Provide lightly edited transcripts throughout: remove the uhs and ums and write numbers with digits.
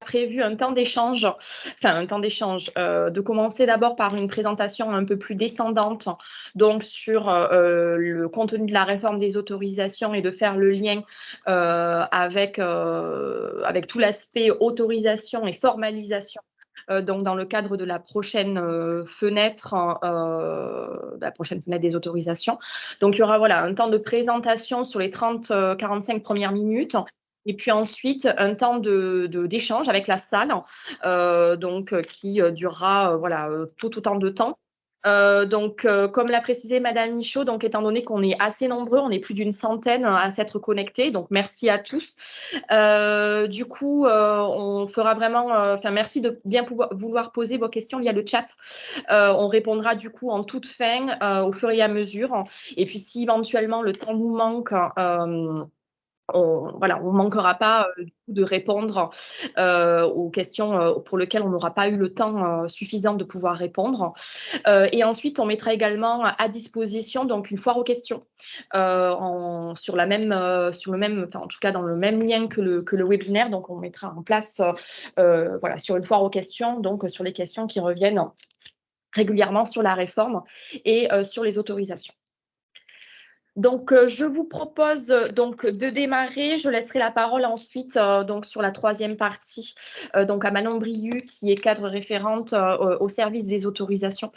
prévu un temps d'échange, de commencer d'abord par une présentation un peu plus descendante, donc sur le contenu de la réforme des autorisations et de faire le lien avec tout l'aspect autorisation et formalisation. Donc, dans le cadre de la prochaine fenêtre des autorisations. Donc, il y aura voilà, un temps de présentation sur les 30-45 premières minutes. Et puis ensuite, un temps d'échange avec la salle, qui durera tout autant de temps. Comme l'a précisé Madame Michaud, donc étant donné qu'on est assez nombreux, on est plus d'une centaine à s'être connectés, donc merci à tous. On fera vraiment, merci de bien vouloir poser vos questions via le chat. On répondra du coup en toute fin, au fur et à mesure. Et puis si éventuellement le temps nous manque, on ne manquera pas de répondre aux questions pour lesquelles on n'aura pas eu le temps suffisant de pouvoir répondre. Et ensuite, on mettra également à disposition donc une foire aux questions en tout cas dans le même lien que le webinaire. Donc, on mettra en place sur une foire aux questions, donc sur les questions qui reviennent régulièrement sur la réforme et sur les autorisations. Donc, je vous propose de démarrer. Je laisserai la parole ensuite sur la troisième partie à Manon Briu, qui est cadre référente au service des autorisations,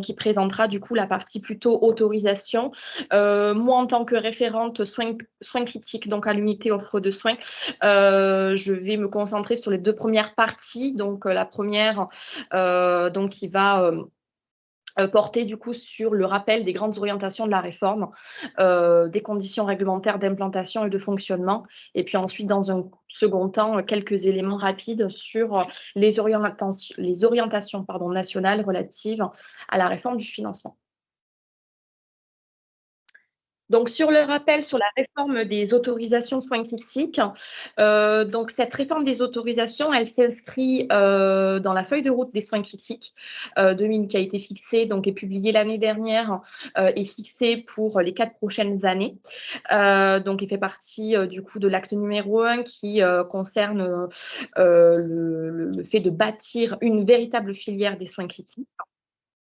qui présentera du coup la partie plutôt autorisation. Moi, en tant que référente soins critiques, donc à l'unité offre de soins, je vais me concentrer sur les deux premières parties. Donc, la première qui va porter du coup sur le rappel des grandes orientations de la réforme, des conditions réglementaires d'implantation et de fonctionnement, et puis ensuite dans un second temps quelques éléments rapides sur les orientations nationales relatives à la réforme du financement. Donc, sur le rappel sur la réforme des autorisations soins critiques, cette réforme des autorisations, elle s'inscrit dans la feuille de route des soins critiques qui a été fixée, et publiée l'année dernière et fixée pour les 4 prochaines années. Il fait partie du coup de l'axe numéro 1 qui concerne le fait de bâtir une véritable filière des soins critiques.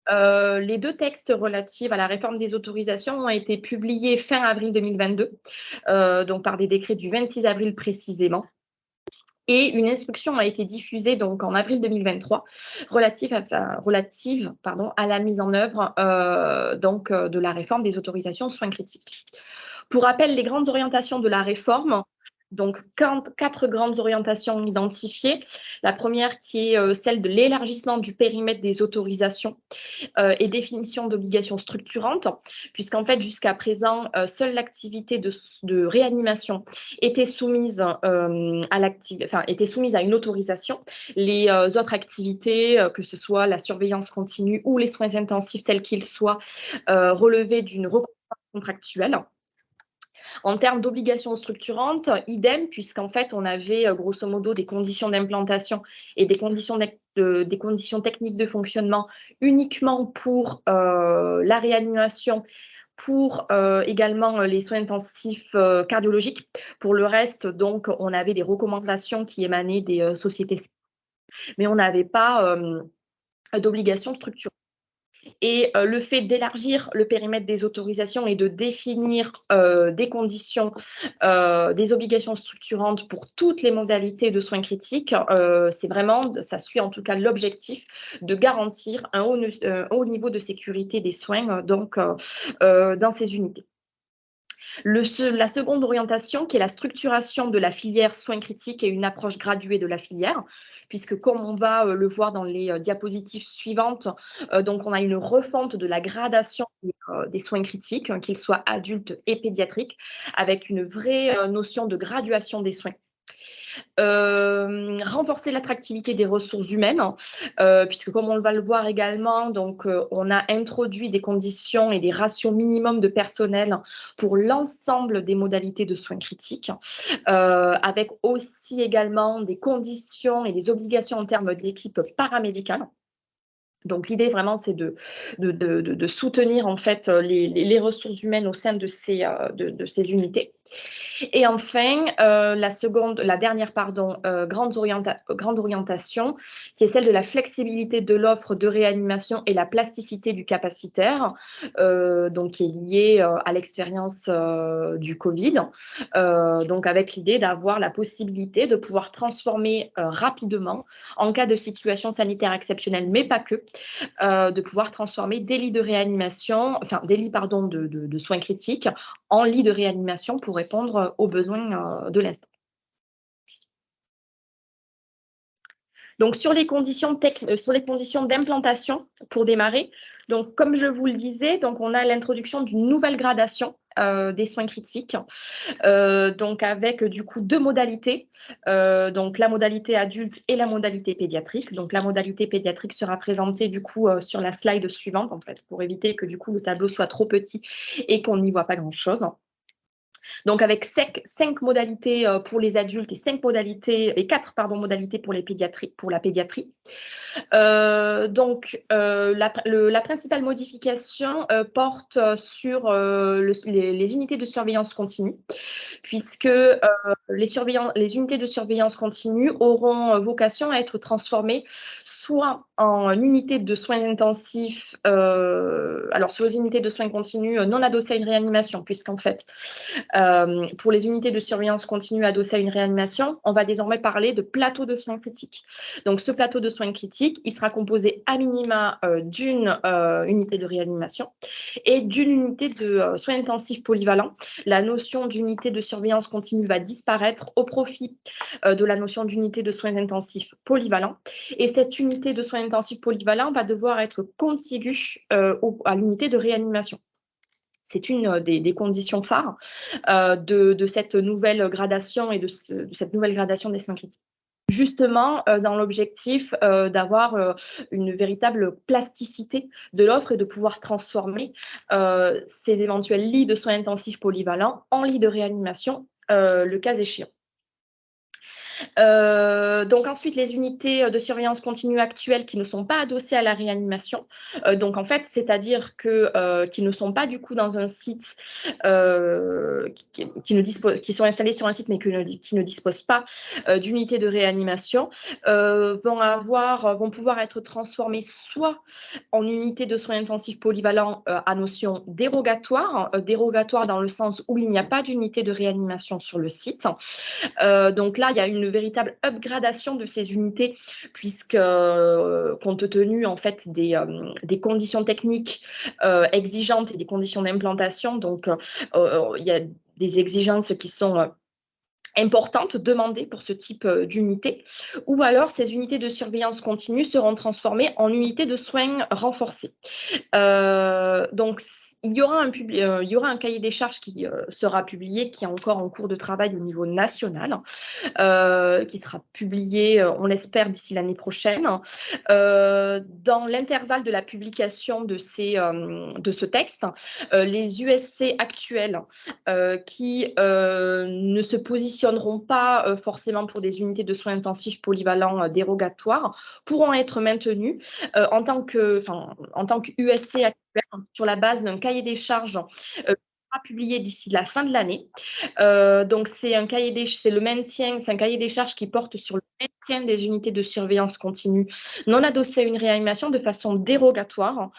Les deux textes relatifs à la réforme des autorisations ont été publiés fin avril 2022, par des décrets du 26 avril précisément. Et une instruction a été diffusée en avril 2023 relative à la mise en œuvre de la réforme des autorisations soins critiques. Pour rappel, les grandes orientations de la réforme, 4 grandes orientations identifiées. La première qui est celle de l'élargissement du périmètre des autorisations et définition d'obligations structurantes, puisqu'en fait, jusqu'à présent, seule l'activité de réanimation était soumise à une autorisation. Les autres activités, que ce soit la surveillance continue ou les soins intensifs tels qu'ils soient, relevaient d'une reconnaissance contractuelle. En termes d'obligations structurantes, idem, puisqu'en fait, on avait grosso modo des conditions d'implantation et des conditions techniques de fonctionnement uniquement pour la réanimation, pour également les soins intensifs cardiologiques. Pour le reste, on avait des recommandations qui émanaient des sociétés, mais on n'avait pas d'obligations structurantes. Et le fait d'élargir le périmètre des autorisations et de définir des conditions, des obligations structurantes pour toutes les modalités de soins critiques, ça suit en tout cas l'objectif de garantir un haut niveau de sécurité des soins dans ces unités. La seconde orientation, qui est la structuration de la filière soins critiques et une approche graduée de la filière, puisque comme on va le voir dans les diapositives suivantes, on a une refonte de la gradation des soins critiques, qu'ils soient adultes et pédiatriques, avec une vraie notion de graduation des soins. Renforcer l'attractivité des ressources humaines, puisque comme on va le voir également, on a introduit des conditions et des ratios minimums de personnel pour l'ensemble des modalités de soins critiques, avec aussi également des conditions et des obligations en termes d'équipe paramédicale. Donc, l'idée vraiment, c'est de soutenir en fait les ressources humaines au sein de ces unités. Et enfin, la dernière grande orientation, qui est celle de la flexibilité de l'offre de réanimation et la plasticité du capacitaire, donc qui est liée à l'expérience du Covid, donc avec l'idée d'avoir la possibilité de pouvoir transformer rapidement, en cas de situation sanitaire exceptionnelle, mais pas que, de pouvoir transformer des lits de réanimation, enfin des lits de soins critiques en lits de réanimation pour répondre aux besoins de l'instant. Donc sur les conditions d'implantation pour démarrer, donc comme je vous le disais, donc on a l'introduction d'une nouvelle gradation des soins critiques, donc avec du coup 2 modalités, donc la modalité adulte et la modalité pédiatrique. Donc la modalité pédiatrique sera présentée du coup sur la slide suivante en fait, pour éviter que du coup le tableau soit trop petit et qu'on n'y voit pas grand-chose. Donc avec 5 modalités pour les adultes et 4 modalités pour la pédiatrie. Donc la principale modification porte sur les unités de surveillance continue, puisque les unités de surveillance continue auront vocation à être transformées soit en unités de soins intensifs, alors sur les unités de soins continus non adossées à une réanimation, puisqu'en fait, pour les unités de surveillance continue adossées à une réanimation, on va désormais parler de plateau de soins critiques. Donc ce plateau de soins critiques, il sera composé à minima d'une unité de réanimation et d'une unité de soins intensifs polyvalents. La notion d'unité de surveillance continue va disparaître au profit de la notion d'unité de soins intensifs polyvalents. Et cette unité de soins intensifs polyvalents va devoir être contiguë à l'unité de réanimation. C'est une des conditions phares de cette nouvelle gradation et de cette nouvelle gradation des soins critiques. Justement, dans l'objectif d'avoir une véritable plasticité de l'offre et de pouvoir transformer ces éventuels lits de soins intensifs polyvalents en lits de réanimation, le cas échéant. Donc ensuite, les unités de surveillance continue actuelles qui ne sont pas adossées à la réanimation, donc en fait, c'est-à-dire qui ne sont pas du coup dans un site, qui sont installés sur un site mais qui ne disposent pas d'unités de réanimation, vont pouvoir être transformées soit en unités de soins intensifs polyvalents à notion dérogatoire, dérogatoire dans le sens où il n'y a pas d'unité de réanimation sur le site. Donc là, il y a une véritable upgradation de ces unités, puisque compte tenu en fait des conditions techniques exigeantes et des conditions d'implantation, donc il y a des exigences qui sont importantes, demandées pour ce type d'unité, ou alors ces unités de surveillance continue seront transformées en unités de soins renforcés. Donc, il y aura un cahier des charges qui sera publié, qui est encore en cours de travail au niveau national, qui sera publié, on l'espère, d'ici l'année prochaine. Dans l'intervalle de la publication de ce texte, les USC actuels qui ne se positionneront pas forcément pour des unités de soins intensifs polyvalents dérogatoires pourront être maintenus en tant qu'USC actuel sur la base d'un cahier des charges publié d'ici la fin de l'année. Donc c'est un cahier des charges qui porte sur le maintien des unités de surveillance continue non adossées à une réanimation de façon dérogatoire,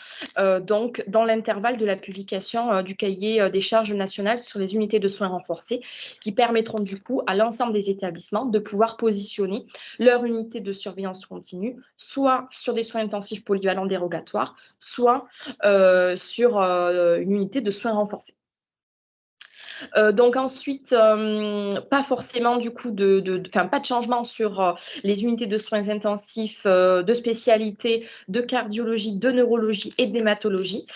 donc dans l'intervalle de la publication du cahier des charges nationales sur les unités de soins renforcés, qui permettront du coup à l'ensemble des établissements de pouvoir positionner leur unité de surveillance continue, soit sur des soins intensifs polyvalents dérogatoires, soit sur une unité de soins renforcés. Donc ensuite, pas forcément du coup pas de changement sur les unités de soins intensifs de spécialité, de cardiologie, de neurologie et d'hématologie.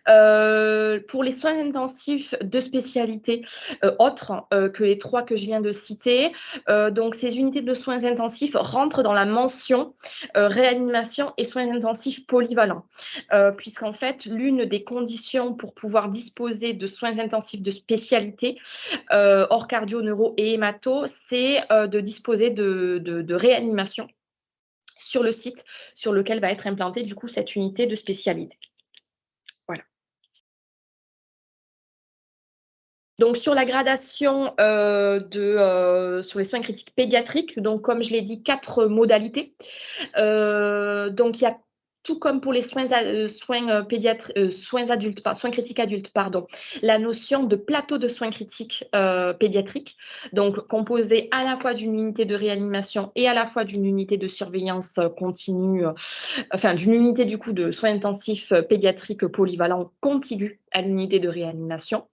Pour les soins intensifs de spécialité autres que les 3 que je viens de citer, donc ces unités de soins intensifs rentrent dans la mention réanimation et soins intensifs polyvalents, puisqu'en fait, l'une des conditions pour pouvoir disposer de soins intensifs de spécialité hors cardio, neuro et hémato, c'est de disposer de réanimation sur le site sur lequel va être implantée du coup cette unité de spécialité. Voilà. Donc, sur la gradation sur les soins critiques pédiatriques, donc comme je l'ai dit, 4 modalités. Donc, il y a tout comme pour les soins adultes, soins critiques adultes, pardon, la notion de plateau de soins critiques pédiatriques, donc composé à la fois d'une unité de réanimation et à la fois d'une unité de surveillance continue, enfin d'une unité du coup de soins intensifs pédiatriques polyvalents contigus à l'unité de réanimation.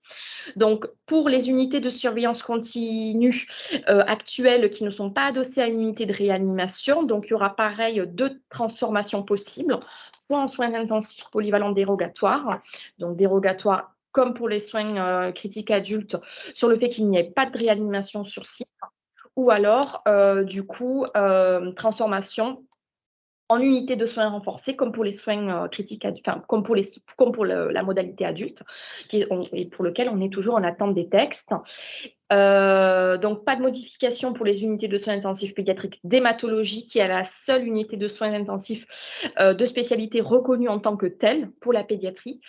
Donc, pour les unités de surveillance continue actuelles qui ne sont pas adossées à une unité de réanimation, donc il y aura pareil 2 transformations possibles, soit en soins intensifs polyvalents dérogatoires, donc dérogatoires comme pour les soins critiques adultes, sur le fait qu'il n'y ait pas de réanimation sur site, ou alors du coup transformation en unité de soins renforcés, comme pour les soins critiques, enfin, comme pour la modalité adulte, et pour lequel on est toujours en attente des textes. Donc, pas de modification pour les unités de soins intensifs pédiatriques d'hématologie, qui est la seule unité de soins intensifs de spécialité reconnue en tant que telle pour la pédiatrie.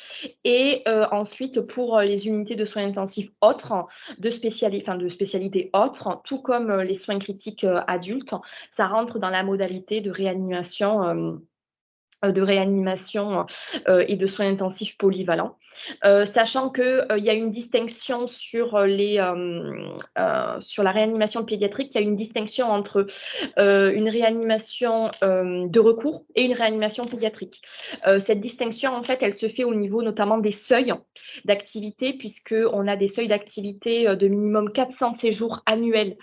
Et ensuite, pour les unités de soins intensifs autres, de spécialité autres, tout comme les soins critiques adultes, ça rentre dans la modalité de réanimation et de soins intensifs polyvalents. Sachant qu'il y a une distinction sur la réanimation pédiatrique, il y a une distinction entre une réanimation de recours et une réanimation pédiatrique. Cette distinction, en fait, elle se fait au niveau notamment des seuils d'activité, puisqu'on a des seuils d'activité de minimum 400 séjours annuels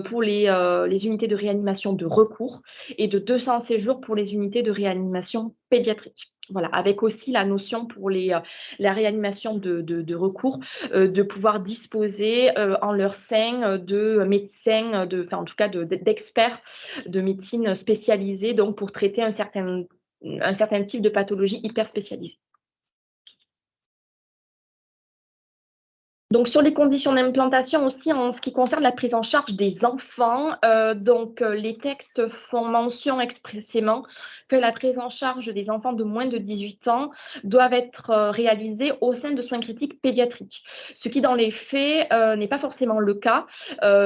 pour les unités de réanimation de recours et de 200 séjours pour les unités de réanimation pédiatrique. Voilà, avec aussi la notion pour la réanimation de recours, de pouvoir disposer en leur sein de médecins, en tout cas d'experts de médecine spécialisés, donc pour traiter un certain type de pathologie hyper spécialisée. Donc, sur les conditions d'implantation aussi, en ce qui concerne la prise en charge des enfants, les textes font mention expressément que la prise en charge des enfants de moins de 18 ans doivent être réalisées au sein de soins critiques pédiatriques. Ce qui, dans les faits, n'est pas forcément le cas,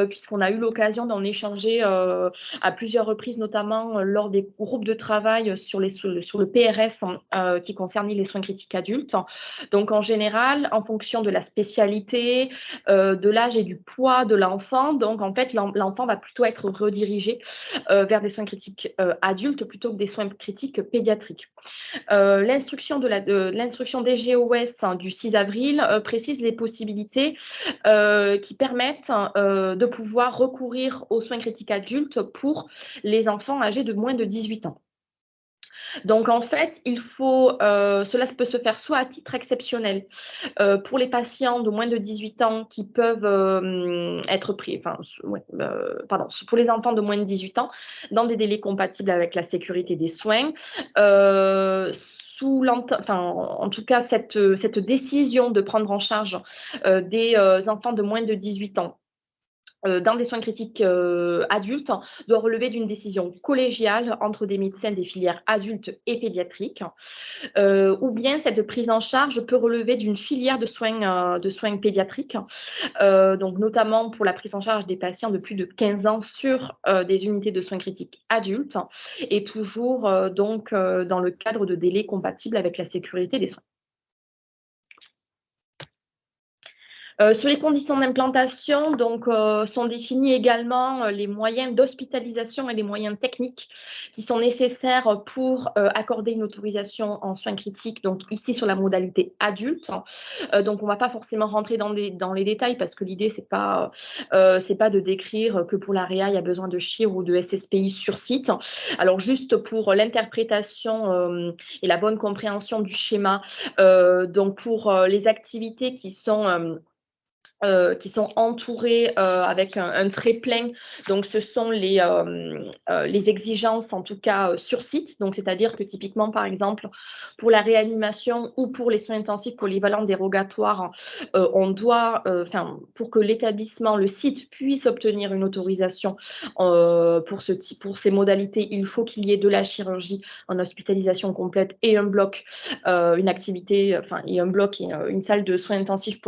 puisqu'on a eu l'occasion d'en échanger à plusieurs reprises, notamment lors des groupes de travail sur le PRS qui concernait les soins critiques adultes. Donc, en général, en fonction de la spécialité, de l'âge et du poids de l'enfant, donc en fait, l'enfant va plutôt être redirigé vers des soins critiques adultes plutôt que des soins critiques pédiatriques. L'instruction des GOS du 6 avril précise les possibilités qui permettent de pouvoir recourir aux soins critiques adultes pour les enfants âgés de moins de 18 ans. Donc, en fait, cela peut se faire soit à titre exceptionnel pour les patients de moins de 18 ans qui peuvent être pris, pour les enfants de moins de 18 ans, dans des délais compatibles avec la sécurité des soins. En tout cas, cette décision de prendre en charge des enfants de moins de 18 ans dans des soins critiques adultes doit relever d'une décision collégiale entre des médecins des filières adultes et pédiatriques, ou bien cette prise en charge peut relever d'une filière de soins pédiatriques, donc notamment pour la prise en charge des patients de plus de 15 ans sur des unités de soins critiques adultes, et toujours dans le cadre de délais compatibles avec la sécurité des soins. Sur les conditions d'implantation, sont définis également les moyens d'hospitalisation et les moyens techniques qui sont nécessaires pour accorder une autorisation en soins critiques, donc ici sur la modalité adulte. Donc on ne va pas forcément rentrer dans les détails parce que l'idée c'est pas de décrire que pour la réa il y a besoin de CHIR ou de SSPI sur site. Alors juste pour l'interprétation et la bonne compréhension du schéma, donc pour les activités qui sont entourés avec un trait plein. Donc, ce sont les exigences, en tout cas, sur site. Donc, c'est-à-dire que typiquement, par exemple, pour la réanimation ou pour les soins intensifs polyvalents dérogatoires, on doit, pour que l'établissement, le site, puisse obtenir une autorisation pour ces modalités, il faut qu'il y ait de la chirurgie en hospitalisation complète et un bloc, une activité, et un bloc et une salle de soins intensifs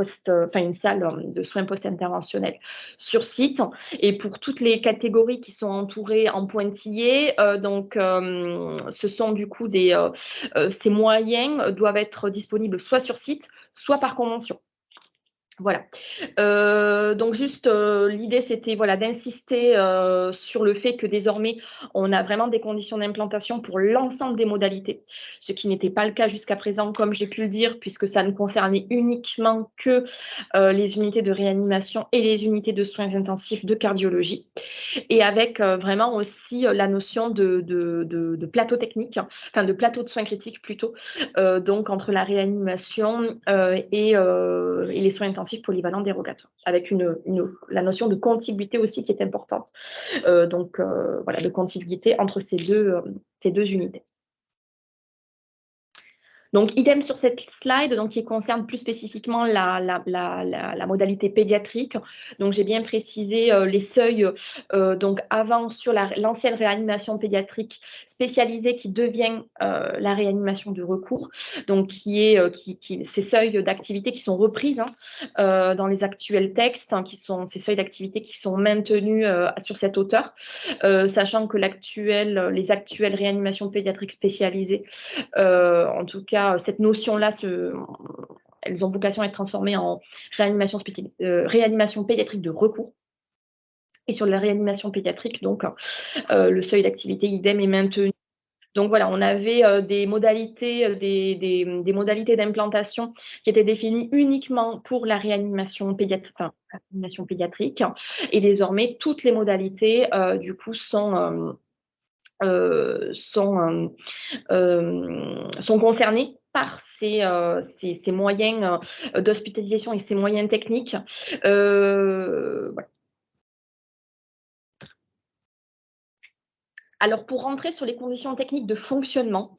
une salle de soins post-interventionnels sur site. Et pour toutes les catégories qui sont entourées en pointillés, ce sont du coup ces moyens doivent être disponibles soit sur site, soit par convention. Voilà. Donc juste, l'idée, c'était voilà, d'insister sur le fait que désormais, on a vraiment des conditions d'implantation pour l'ensemble des modalités, ce qui n'était pas le cas jusqu'à présent, comme j'ai pu le dire, puisque ça ne concernait uniquement que les unités de réanimation et les unités de soins intensifs de cardiologie. Et avec vraiment aussi la notion de plateau technique, enfin de plateau de soins critiques plutôt, donc entre la réanimation et les soins intensifs polyvalents dérogatoires, avec la notion de contiguïté aussi qui est importante, voilà, de contiguïté entre ces deux unités. Donc, idem sur cette slide, donc, qui concerne plus spécifiquement la modalité pédiatrique. Donc, j'ai bien précisé les seuils, donc avant sur l'ancienne réanimation pédiatrique spécialisée qui devient la réanimation de recours, donc ces seuils d'activité qui sont reprises dans les actuels textes, qui sont ces seuils d'activité qui sont maintenus sur cette hauteur, sachant que les actuelles réanimations pédiatriques spécialisées, en tout cas, cette notion-là, elles ont vocation à être transformées en réanimation pédiatrique de recours. Et sur la réanimation pédiatrique, donc, le seuil d'activité idem est maintenu. Donc voilà, on avait des modalités d'implantation qui étaient définies uniquement pour la réanimation pédiatrique. Et désormais, toutes les modalités, du coup, sont concernés par ces moyens d'hospitalisation et ces moyens techniques. Voilà. Alors, pour rentrer sur les conditions techniques de fonctionnement,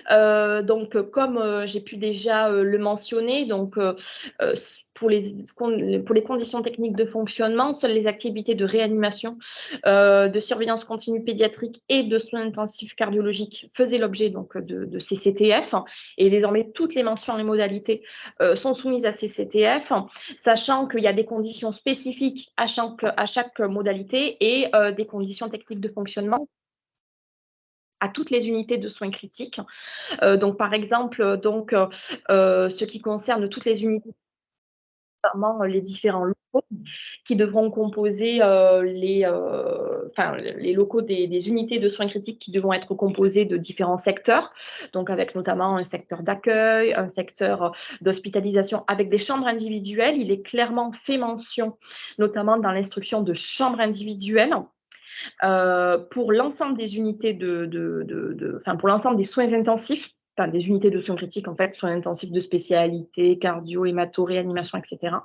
comme j'ai pu déjà le mentionner, donc pour les conditions techniques de fonctionnement, seules les activités de réanimation, de surveillance continue pédiatrique et de soins intensifs cardiologiques faisaient l'objet donc de ces CTF. Et désormais, toutes les mentions et modalités sont soumises à ces CTF, sachant qu'il y a des conditions spécifiques à chaque modalité et des conditions techniques de fonctionnement à toutes les unités de soins critiques. Donc, par exemple, ce qui concerne toutes les unités, notamment les différents locaux qui devront composer les locaux des unités de soins critiques qui devront être composés de différents secteurs, donc avec notamment un secteur d'accueil, un secteur d'hospitalisation avec des chambres individuelles. Il est clairement fait mention, notamment dans l'instruction, de chambres individuelles. Pour l'ensemble des unités pour l'ensemble des soins intensifs, enfin des unités de soins critiques en fait, soins intensifs de spécialité, cardio, hémato, réanimation, etc.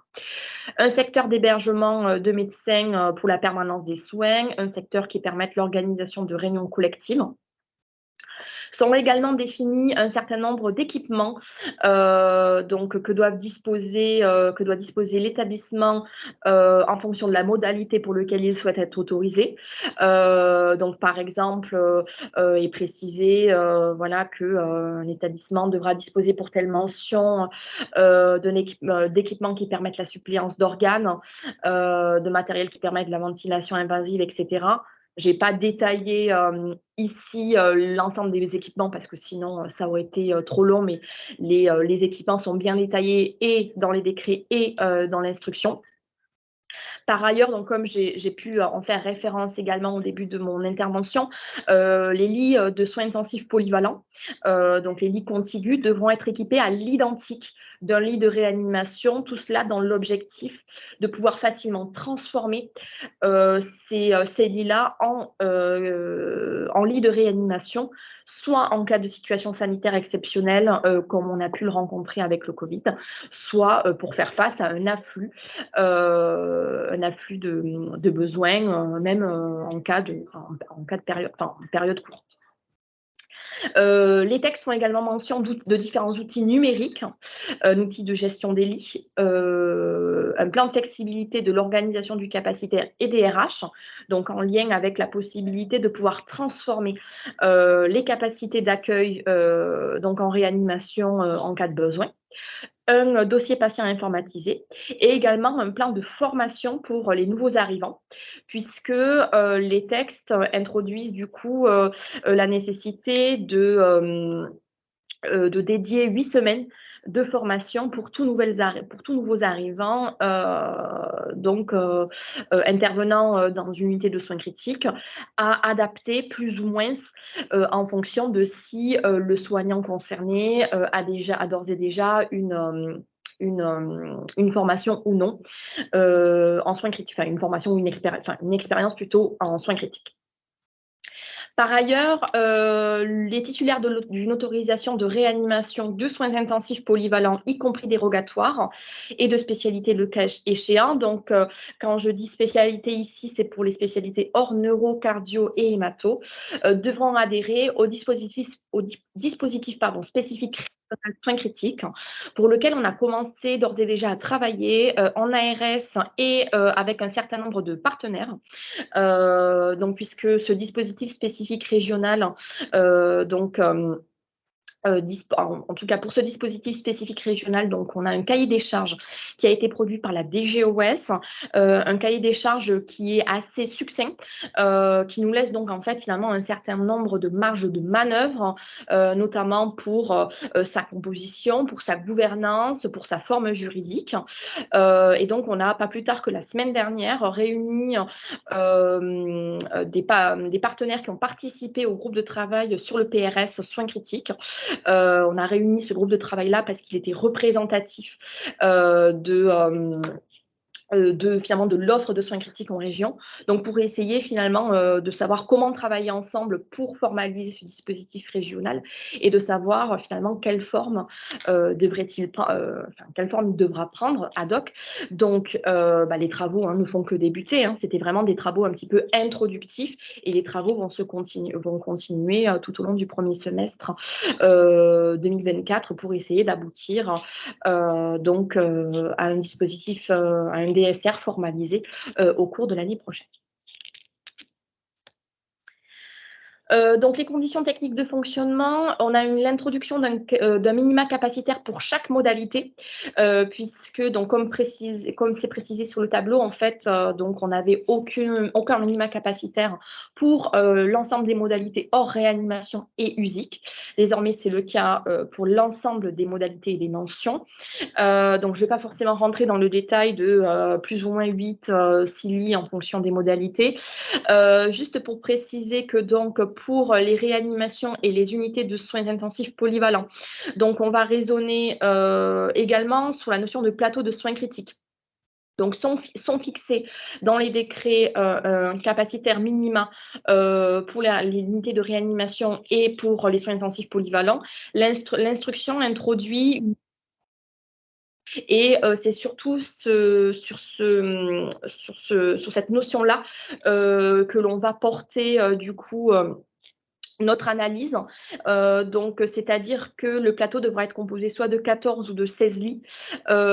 Un secteur d'hébergement de médecins pour la permanence des soins, un secteur qui permette l'organisation de réunions collectives. Sont également définis un certain nombre d'équipements que doit disposer l'établissement en fonction de la modalité pour laquelle il souhaite être autorisé. Donc, par exemple, est précisé que l'établissement devra disposer pour telle mention d'équipements qui permettent la suppléance d'organes, de matériel qui permet de la ventilation invasive, etc. Je n'ai pas détaillé ici l'ensemble des équipements parce que sinon ça aurait été trop long, mais les équipements sont bien détaillés et dans les décrets et dans l'instruction. Par ailleurs, donc, comme j'ai pu en faire référence également au début de mon intervention, les lits de soins intensifs polyvalents, donc les lits contigus, devront être équipés à l'identique d'un lit de réanimation, tout cela dans l'objectif de pouvoir facilement transformer ces lits-là en lits de réanimation, soit en cas de situation sanitaire exceptionnelle, comme on a pu le rencontrer avec le Covid, soit pour faire face à un afflux de besoins, même en cas de période courte. Les textes font également mention de différents outils numériques, un outil de gestion des lits, un plan de flexibilité de l'organisation du capacitaire et des RH, donc en lien avec la possibilité de pouvoir transformer les capacités d'accueil donc en réanimation en cas de besoin. un dossier patient informatisé et également un plan de formation pour les nouveaux arrivants, puisque les textes introduisent du coup la nécessité de dédier 8 semaines de formation pour tout nouveaux arrivants, intervenant dans une unité de soins critiques, à adapter plus ou moins en fonction de si le soignant concerné a d'ores et déjà une formation ou non en soins critiques, enfin une formation ou une expérience plutôt en soins critiques. Par ailleurs, les titulaires d'une autorisation de réanimation de soins intensifs polyvalents, y compris dérogatoires, et de spécialité le cas échéant. Donc, quand je dis spécialité ici, c'est pour les spécialités hors neuro, cardio et hémato, devront adhérer au dispositif spécifique soins critiques, pour lequel on a commencé d'ores et déjà à travailler en ARS et avec un certain nombre de partenaires. Donc, puisque ce dispositif spécifique régional, en tout cas pour ce dispositif spécifique régional, donc on a un cahier des charges qui a été produit par la DGOS, un cahier des charges qui est assez succinct, qui nous laisse donc en fait finalement un certain nombre de marges de manœuvre, notamment pour sa composition, pour sa gouvernance, pour sa forme juridique. Et donc on a pas plus tard que la semaine dernière réuni des partenaires qui ont participé au groupe de travail sur le PRS soins critiques. On a réuni ce groupe de travail-là parce qu'il était représentatif finalement de l'offre de soins critiques en région, donc pour essayer finalement de savoir comment travailler ensemble pour formaliser ce dispositif régional et de savoir finalement quelle forme quelle forme il devra prendre ad hoc. Donc les travaux ne font que débuter, c'était vraiment des travaux un petit peu introductifs et les travaux vont continuer tout au long du premier semestre 2024 pour essayer d'aboutir à un dispositif, à un DSR formalisé au cours de l'année prochaine. Donc, les conditions techniques de fonctionnement, on a l'introduction d'un minima capacitaire pour chaque modalité, puisque, donc, comme c'est précisé sur le tableau, en fait, donc, on n'avait aucun minima capacitaire pour l'ensemble des modalités hors réanimation et USIC. Désormais, c'est le cas pour l'ensemble des modalités et des mentions. Donc, je ne vais pas forcément rentrer dans le détail de plus ou moins 8 CILI en fonction des modalités. Juste pour préciser que donc pour les réanimations et les unités de soins intensifs polyvalents, donc on va raisonner également sur la notion de plateau de soins critiques. Donc, sont fixés dans les décrets capacitaires minima pour les unités de réanimation et pour les soins intensifs polyvalents. L'instruction introduit et c'est surtout sur cette notion-là que l'on va porter du coup notre analyse, donc c'est-à-dire que le plateau devra être composé soit de 14 ou de 16 lits,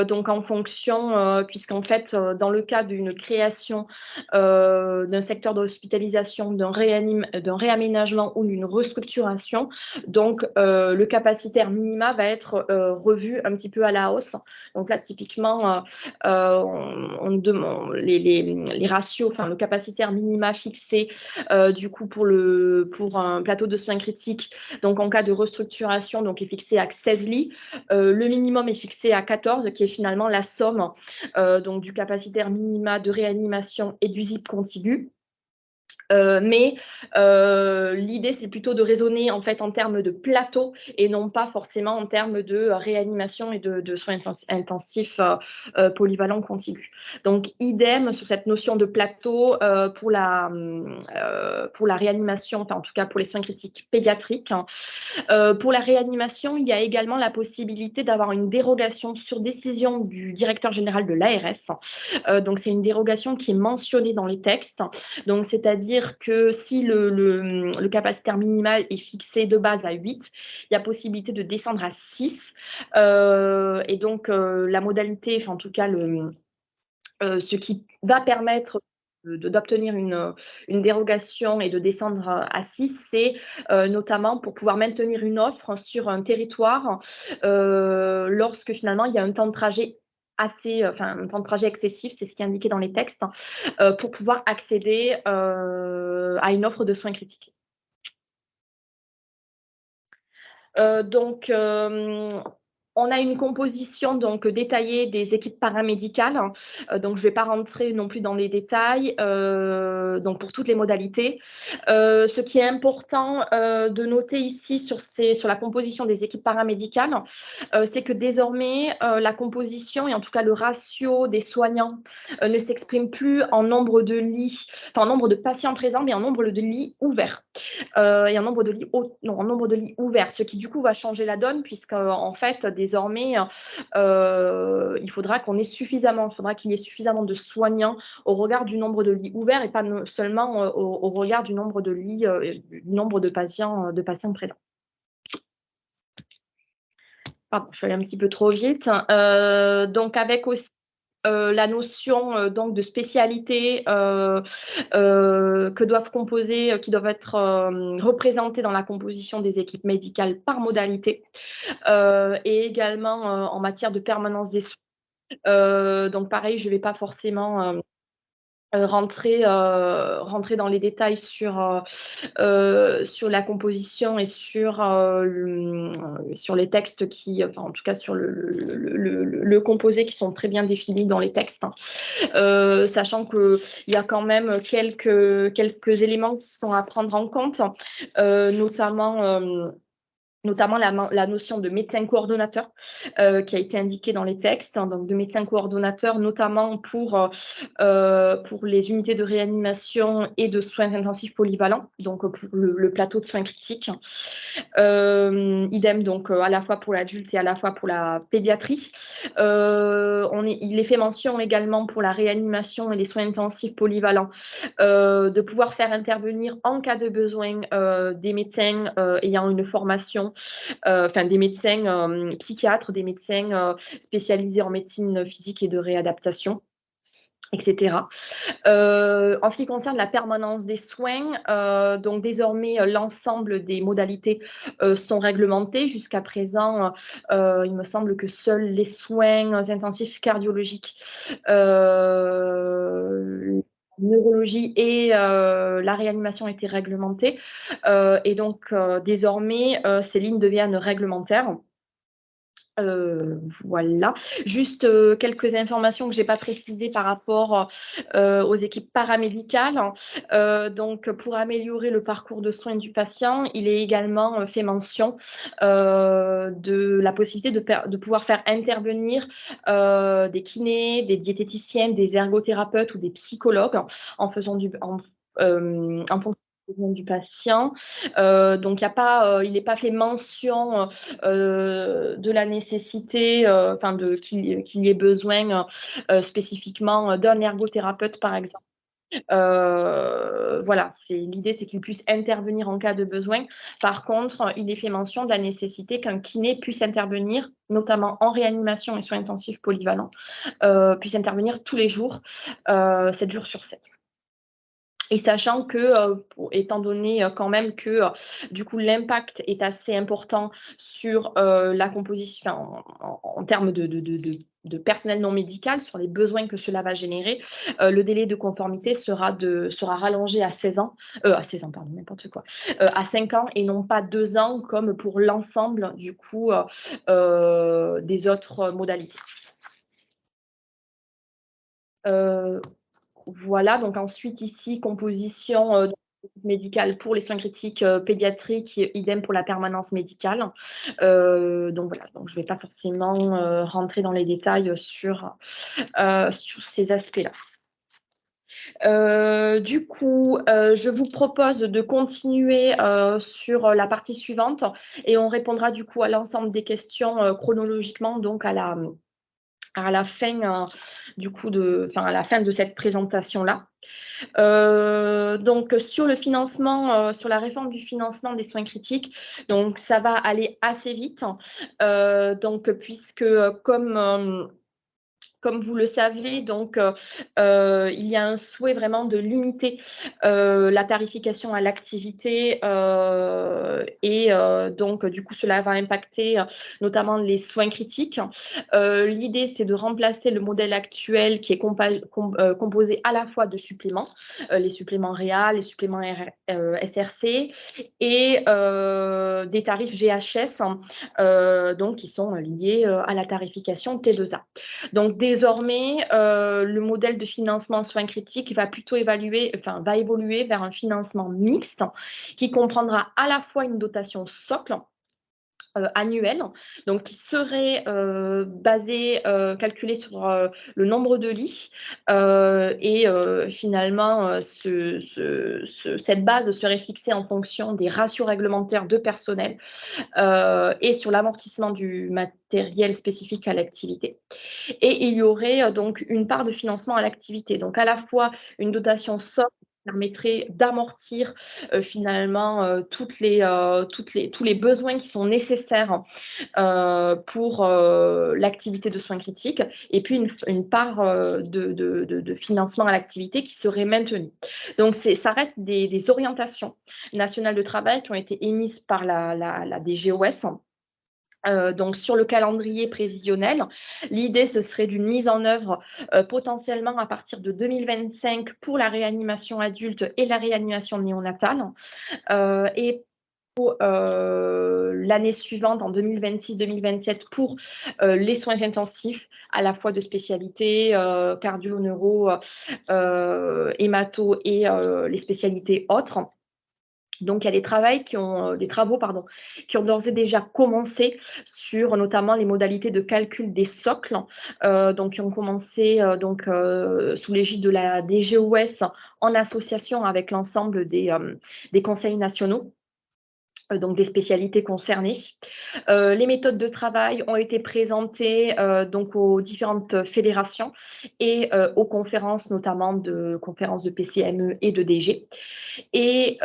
donc en fonction, puisqu'en fait, dans le cas d'une création d'un secteur d'hospitalisation, d'un réaménagement ou d'une restructuration, donc le capacitaire minima va être revu un petit peu à la hausse. Donc là, typiquement, on demande les ratios, enfin le capacitaire minima fixé du coup pour un plateau de soins critiques, donc en cas de restructuration, donc est fixé à 16 lits. Le minimum est fixé à 14, qui est finalement la somme donc du capacitaire minima de réanimation et du ZIP contigu. Mais l'idée, c'est plutôt de raisonner en fait en termes de plateau et non pas forcément en termes de réanimation et de soins intensifs polyvalents contigus. Donc, idem sur cette notion de plateau pour la réanimation, enfin en tout cas pour les soins critiques pédiatriques. Pour la réanimation, il y a également la possibilité d'avoir une dérogation sur décision du directeur général de l'ARS. Donc, c'est une dérogation qui est mentionnée dans les textes. Donc, c'est-à-dire que si le capacitaire minimal est fixé de base à 8, il y a possibilité de descendre à 6. Et donc, la modalité, enfin en tout cas, ce qui va permettre d'obtenir une dérogation et de descendre à 6, c'est notamment pour pouvoir maintenir une offre sur un territoire lorsque finalement il y a un temps de trajet un temps de trajet excessif, c'est ce qui est indiqué dans les textes, pour pouvoir accéder à une offre de soins critiques. Donc, on a une composition donc détaillée des équipes paramédicales. Donc, je ne vais pas rentrer non plus dans les détails, donc pour toutes les modalités. Ce qui est important de noter ici sur la composition des équipes paramédicales, c'est que désormais, la composition et en tout cas le ratio des soignants ne s'exprime plus en nombre de lits, enfin en nombre de patients présents, mais en nombre de lits ouverts. Et en nombre de lits ouverts, ce qui du coup va changer la donne, puisque en fait désormais il faudra qu'il y ait suffisamment de soignants au regard du nombre de lits ouverts et pas seulement au regard du nombre de lits, du nombre de patients présents. Pardon, je suis allée un petit peu trop vite. Donc avec aussi la notion donc de spécialité qui doivent être représentées dans la composition des équipes médicales par modalité et également en matière de permanence des soins. Donc pareil, je ne vais pas forcément rentrer dans les détails sur la composition et sur les textes en tout cas sur le composé qui sont très bien définis dans les textes, sachant qu'il y a quand même quelques éléments qui sont à prendre en compte, notamment la notion de médecin coordonnateur qui a été indiquée dans les textes, donc de médecin coordonnateur notamment pour les unités de réanimation et de soins intensifs polyvalents, donc pour le plateau de soins critiques. Idem donc à la fois pour l'adulte et à la fois pour la pédiatrie. Il est fait mention également pour la réanimation et les soins intensifs polyvalents de pouvoir faire intervenir en cas de besoin des médecins ayant une formation, des médecins psychiatres, des médecins spécialisés en médecine physique et de réadaptation, etc. En ce qui concerne la permanence des soins, donc désormais l'ensemble des modalités sont réglementées. Jusqu'à présent, il me semble que seuls les soins intensifs cardiologiques, neurologie et la réanimation étaient réglementées. Et donc désormais, ces lignes deviennent réglementaires. Voilà. Juste quelques informations que je n'ai pas précisées par rapport aux équipes paramédicales. Donc, pour améliorer le parcours de soins du patient, il est également fait mention de la possibilité de pouvoir faire intervenir des kinés, des diététiciens, des ergothérapeutes ou des psychologues en fonction du patient. Donc, il n'est pas fait mention de la nécessité qu'il y ait besoin spécifiquement d'un ergothérapeute, par exemple. Voilà, l'idée, c'est qu'il puisse intervenir en cas de besoin. Par contre, il est fait mention de la nécessité qu'un kiné puisse intervenir, notamment en réanimation et soins intensifs polyvalents, puisse intervenir tous les jours, 7 jours sur 7. Et sachant que, étant donné quand même que du coup l'impact est assez important sur la composition, en termes de personnel non médical, sur les besoins que cela va générer, le délai de conformité sera rallongé à 16 ans, à 16 ans, pardon, n'importe quoi, à 5 ans et non pas 2 ans comme pour l'ensemble du coup des autres modalités. Voilà, donc ensuite ici, composition médicale pour les soins critiques pédiatriques, idem pour la permanence médicale. Donc voilà, donc je ne vais pas forcément rentrer dans les détails sur ces aspects-là. Du coup, je vous propose de continuer sur la partie suivante et on répondra du coup à l'ensemble des questions chronologiquement, donc à la fin à la fin de cette présentation-là. Donc sur le financement, sur la réforme du financement des soins critiques, donc ça va aller assez vite, donc puisque comme Comme vous le savez, donc, il y a un souhait vraiment de limiter la tarification à l'activité et donc, du coup, cela va impacter notamment les soins critiques. L'idée, c'est de remplacer le modèle actuel qui est composé à la fois de suppléments, les suppléments réels, les suppléments SRC et des tarifs GHS, donc qui sont liés à la tarification T2A. Donc désormais, le modèle de financement soins critiques va plutôt va évoluer vers un financement mixte qui comprendra à la fois une dotation socle annuelle, donc qui serait calculée sur le nombre de lits et finalement cette base serait fixée en fonction des ratios réglementaires de personnel et sur l'amortissement du matériel spécifique à l'activité. Et il y aurait donc une part de financement à l'activité, donc à la fois une dotation socle qui permettrait d'amortir finalement tous les besoins qui sont nécessaires pour l'activité de soins critiques, et puis une part de financement à l'activité qui serait maintenue. Donc ça reste des orientations nationales de travail qui ont été émises par la DGOS. Donc sur le calendrier prévisionnel, l'idée ce serait d'une mise en œuvre potentiellement à partir de 2025 pour la réanimation adulte et la réanimation néonatale et l'année suivante, en 2026-2027, pour les soins intensifs, à la fois de spécialités cardio, neuro, hémato et les spécialités autres. Donc, il y a des travaux qui ont d'ores et déjà commencé sur notamment les modalités de calcul des socles, donc qui ont commencé sous l'égide de la DGOS en association avec l'ensemble des conseils nationaux. Donc des spécialités concernées. Les méthodes de travail ont été présentées donc aux différentes fédérations et aux conférences, notamment de conférences de PCME et de DG. Et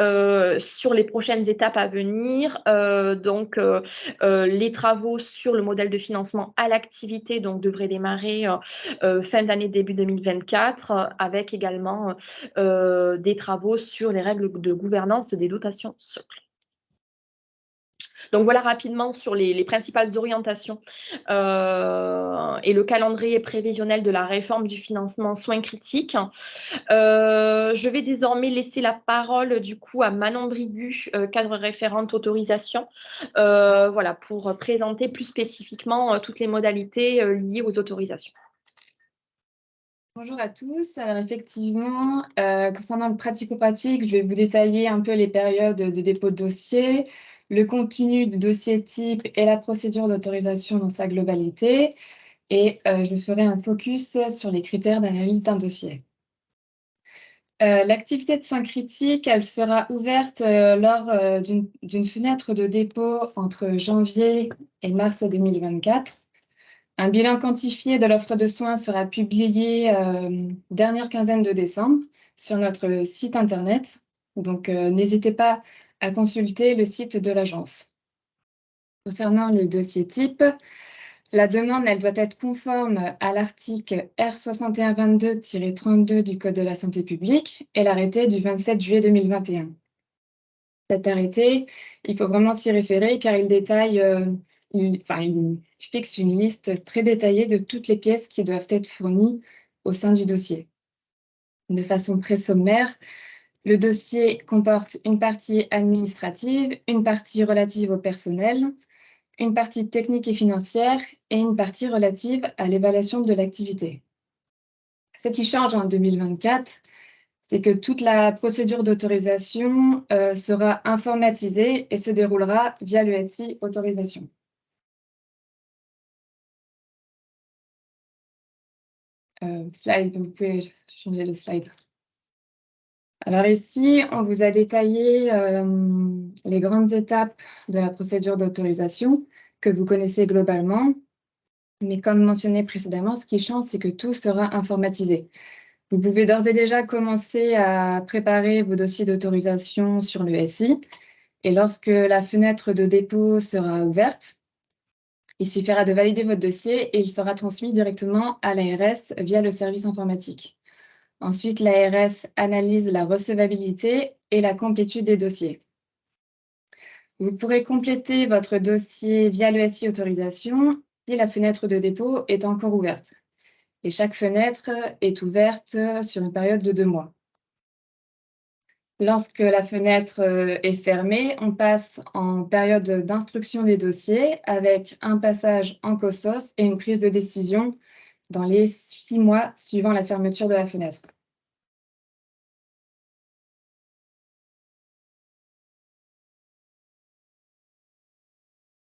sur les prochaines étapes à venir, les travaux sur le modèle de financement à l'activité devraient démarrer fin d'année, début 2024, avec également des travaux sur les règles de gouvernance des dotations socles. Donc voilà rapidement sur les principales orientations et le calendrier prévisionnel de la réforme du financement soins critiques. Je vais désormais laisser la parole du coup à Manon Brigu, cadre référente autorisation, voilà, pour présenter plus spécifiquement toutes les modalités liées aux autorisations. Bonjour à tous. Alors effectivement, concernant le pratico-pratique, je vais vous détailler un peu les périodes de dépôt de dossier, le contenu du dossier type et la procédure d'autorisation dans sa globalité. Et je ferai un focus sur les critères d'analyse d'un dossier. L'activité de soins critiques, elle sera ouverte lors d'une fenêtre de dépôt entre janvier et mars 2024. Un bilan quantifié de l'offre de soins sera publié dernière quinzaine de décembre sur notre site internet. Donc, n'hésitez pas à consulter le site de l'agence. Concernant le dossier type, la demande, elle doit être conforme à l'article R6122-32 du Code de la santé publique et l'arrêté du 27 juillet 2021. Cet arrêté, il faut vraiment s'y référer car il détaille, il fixe une liste très détaillée de toutes les pièces qui doivent être fournies au sein du dossier. De façon très sommaire, le dossier comporte une partie administrative, une partie relative au personnel, une partie technique et financière et une partie relative à l'évaluation de l'activité. Ce qui change en 2024, c'est que toute la procédure d'autorisation sera informatisée et se déroulera via le SI autorisation. Slide, vous pouvez changer de slide. Alors ici, on vous a détaillé les grandes étapes de la procédure d'autorisation que vous connaissez globalement. Mais comme mentionné précédemment, ce qui change, c'est que tout sera informatisé. Vous pouvez d'ores et déjà commencer à préparer vos dossiers d'autorisation sur le SI. Et lorsque la fenêtre de dépôt sera ouverte, Il suffira de valider votre dossier et il sera transmis directement à l'ARS via le service informatique. Ensuite, l'ARS analyse la recevabilité et la complétude des dossiers. Vous pourrez compléter votre dossier via le SI autorisation si la fenêtre de dépôt est encore ouverte. Et chaque fenêtre est ouverte sur une période de 2 mois. Lorsque la fenêtre est fermée, on passe en période d'instruction des dossiers avec un passage en COSOS et une prise de décision dans les 6 mois suivant la fermeture de la fenêtre.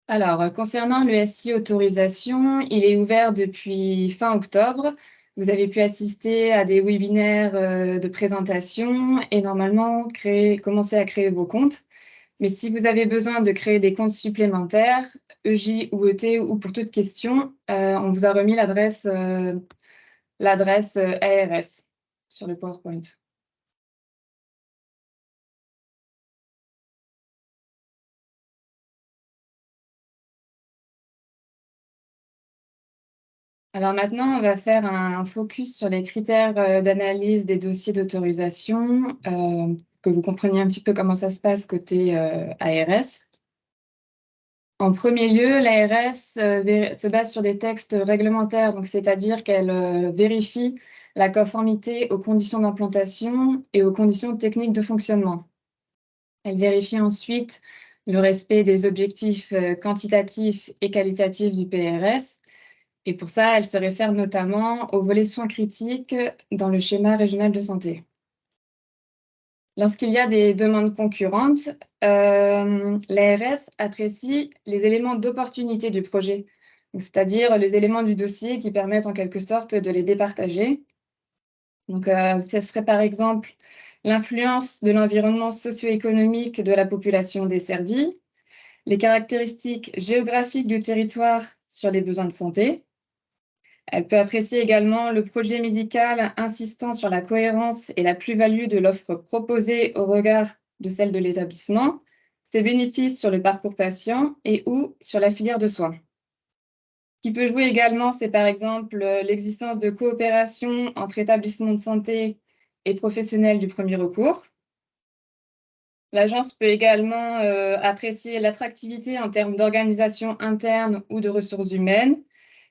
Alors, concernant le SI autorisation, il est ouvert depuis fin octobre. Vous avez pu assister à des webinaires de présentation et normalement commencer à créer vos comptes. Mais si vous avez besoin de créer des comptes supplémentaires, EJ ou ET ou pour toute question, on vous a remis l'adresse ARS sur le PowerPoint. Alors maintenant, on va faire un focus sur les critères d'analyse des dossiers d'autorisation, que vous compreniez un petit peu comment ça se passe côté ARS. En premier lieu, l'ARS se base sur des textes réglementaires, donc c'est-à-dire qu'elle vérifie la conformité aux conditions d'implantation et aux conditions techniques de fonctionnement. Elle vérifie ensuite le respect des objectifs quantitatifs et qualitatifs du PRS. Et pour ça, elle se réfère notamment au volet soins critiques dans le schéma régional de santé. Lorsqu'il y a des demandes concurrentes, l'ARS apprécie les éléments d'opportunité du projet, c'est-à-dire les éléments du dossier qui permettent en quelque sorte de les départager. Donc, ce serait par exemple l'influence de l'environnement socio-économique de la population desservie, les caractéristiques géographiques du territoire sur les besoins de santé. Elle peut apprécier également le projet médical insistant sur la cohérence et la plus-value de l'offre proposée au regard de celle de l'établissement, ses bénéfices sur le parcours patient et ou sur la filière de soins. Ce qui peut jouer également, c'est par exemple l'existence de coopération entre établissements de santé et professionnels du premier recours. L'agence peut également apprécier l'attractivité en termes d'organisation interne ou de ressources humaines,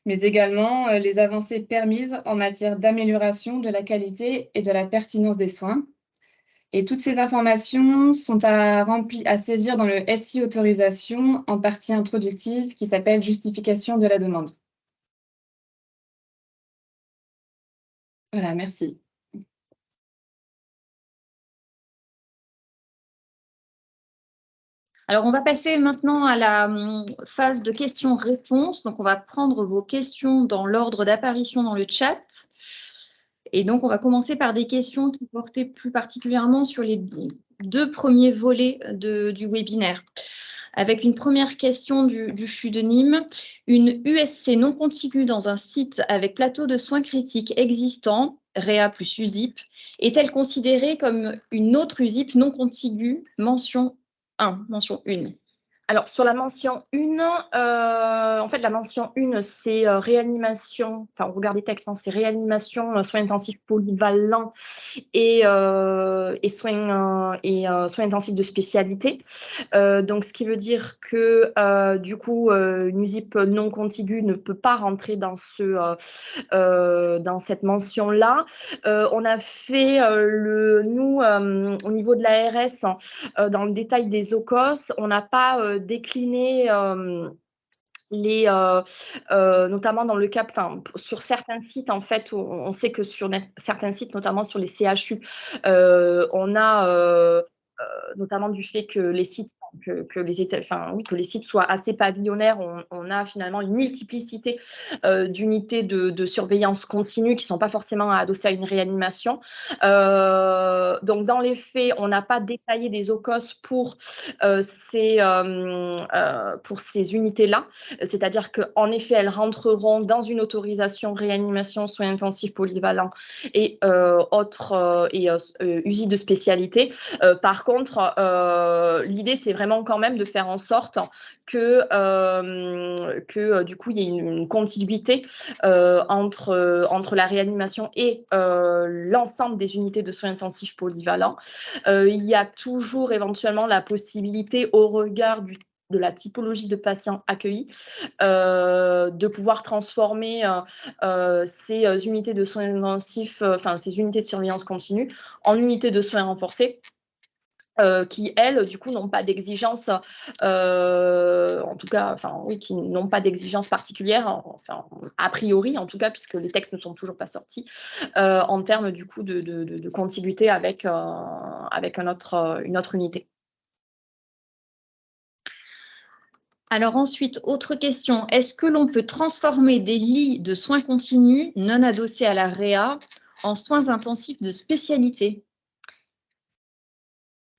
mais également les avancées permises en matière d'amélioration de la qualité et de la pertinence des soins. Et toutes ces informations sont à saisir dans le SI autorisation en partie introductive qui s'appelle justification de la demande. Voilà, merci. Alors, on va passer maintenant à la phase de questions-réponses. Donc, on va prendre vos questions dans l'ordre d'apparition dans le chat. Et donc, on va commencer par des questions qui portaient plus particulièrement sur les 2 premiers volets du webinaire. Avec une première question du CHU de Nîmes. Une USC non contiguë dans un site avec plateau de soins critiques existant, REA plus USIP, est-elle considérée comme une autre USIP non contiguë, mention 1, mention 1? Alors, sur la mention 1, en fait, la mention 1, c'est réanimation, enfin, on regarde les textes, hein, c'est réanimation, soins intensifs polyvalents et soins intensifs de spécialité. Donc, ce qui veut dire que, du coup, une USIP non contiguë ne peut pas rentrer dans cette mention-là. On a fait, nous, au niveau de l'ARS, dans le détail des OCOS, on n'a pas décliné notamment dans le cas, sur certains sites, en fait, on sait que sur certains sites, notamment sur les CHU, on a notamment du fait que les sites, que les sites soient assez pavillonnaires, on a finalement une multiplicité d'unités de surveillance continue qui ne sont pas forcément adossées à une réanimation. Donc, dans les faits, on n'a pas détaillé des OCOS pour ces unités-là. C'est-à-dire qu'en effet, elles rentreront dans une autorisation réanimation, soins intensifs polyvalents et autres USI de spécialité. Par contre, l'idée, c'est vraiment quand même de faire en sorte que du coup, il y ait une continuité entre la réanimation et l'ensemble des unités de soins intensifs polyvalents. Il y a toujours éventuellement la possibilité, au regard de la typologie de patients accueillis, de pouvoir transformer ces unités de soins intensifs, ces unités de surveillance continue, en unités de soins renforcés. Qui, elles, du coup, n'ont pas d'exigence, en tout cas, oui, qui n'ont pas d'exigence particulière, a priori, en tout cas, puisque les textes ne sont toujours pas sortis, en termes, du coup, de contiguïté avec une autre unité. Alors ensuite, autre question, est-ce que l'on peut transformer des lits de soins continus non adossés à la réa en soins intensifs de spécialité ?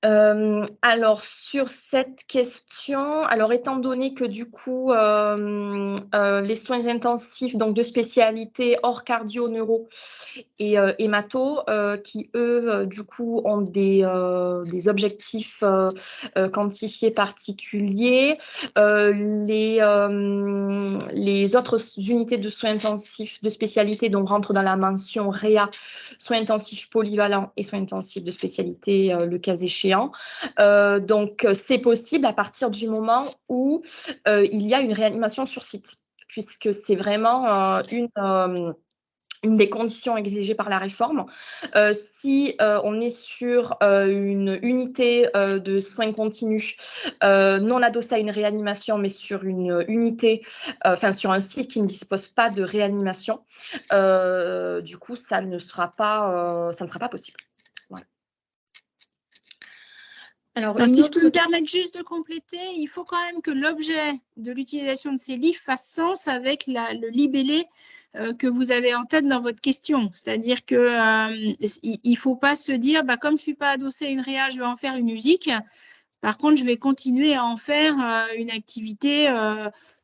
Alors, sur cette question, étant donné que du coup, les soins intensifs donc de spécialité hors cardio, neuro et hémato, qui eux, du coup, ont des objectifs quantifiés particuliers, les autres unités de soins intensifs de spécialité donc rentrent dans la mention REA, soins intensifs polyvalents et soins intensifs de spécialité, le cas échéant. Donc, c'est possible à partir du moment où il y a une réanimation sur site, puisque c'est vraiment une des conditions exigées par la réforme. Si on est sur une unité de soins continus non adossée à une réanimation, mais sur une unité, sur un site qui ne dispose pas de réanimation, du coup, ça ne sera pas possible. Voilà. Alors, si je peux me permettre juste de compléter, il faut quand même que l'objet de l'utilisation de ces lits fasse sens avec le libellé que vous avez en tête dans votre question. C'est-à-dire qu'il ne faut pas se dire, comme je ne suis pas adossée à une réa, je vais en faire une USIC. Par contre, je vais continuer à en faire une activité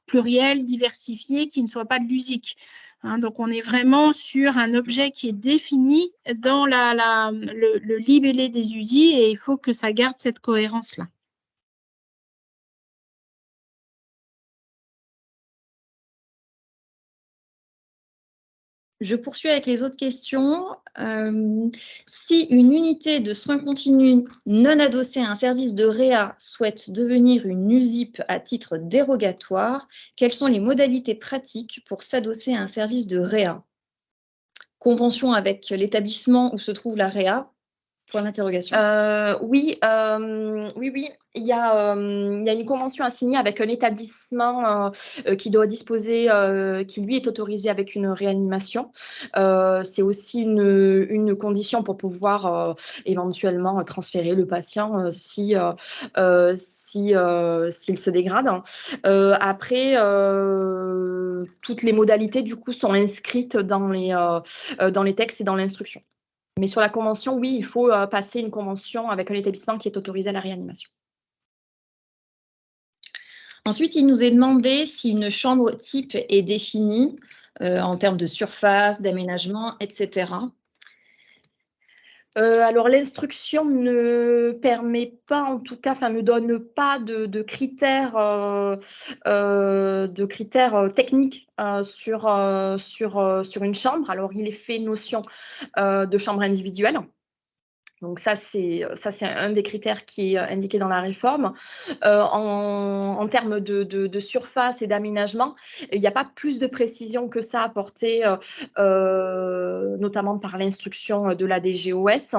plurielle, diversifiée, qui ne soit pas de l'USIC. Donc, on est vraiment sur un objet qui est défini dans le libellé des USI et il faut que ça garde cette cohérence-là. Je poursuis avec les autres questions. Si une unité de soins continus non adossée à un service de réa souhaite devenir une USIP à titre dérogatoire, quelles sont les modalités pratiques pour s'adosser à un service de réa? Convention avec l'établissement où se trouve la réa? Point d'interrogation. Oui. Il y a une convention à signer avec un établissement qui doit disposer, qui lui est autorisé avec une réanimation. C'est aussi une condition pour pouvoir éventuellement transférer le patient s'il se dégrade. Après, toutes les modalités du coup sont inscrites dans les textes et dans l'instruction. Mais sur la convention, oui, il faut passer une convention avec un établissement qui est autorisé à la réanimation. Ensuite, il nous est demandé si une chambre type est définie en termes de surface, d'aménagement, etc. Alors, l'instruction ne permet pas, en tout cas, ne donne pas de critères techniques sur une chambre. Alors, il est fait notion de chambre individuelle. Donc ça, c'est un des critères qui est indiqué dans la réforme. En termes de surface et d'aménagement, il n'y a pas plus de précision que ça apportée, notamment par l'instruction de la DGOS.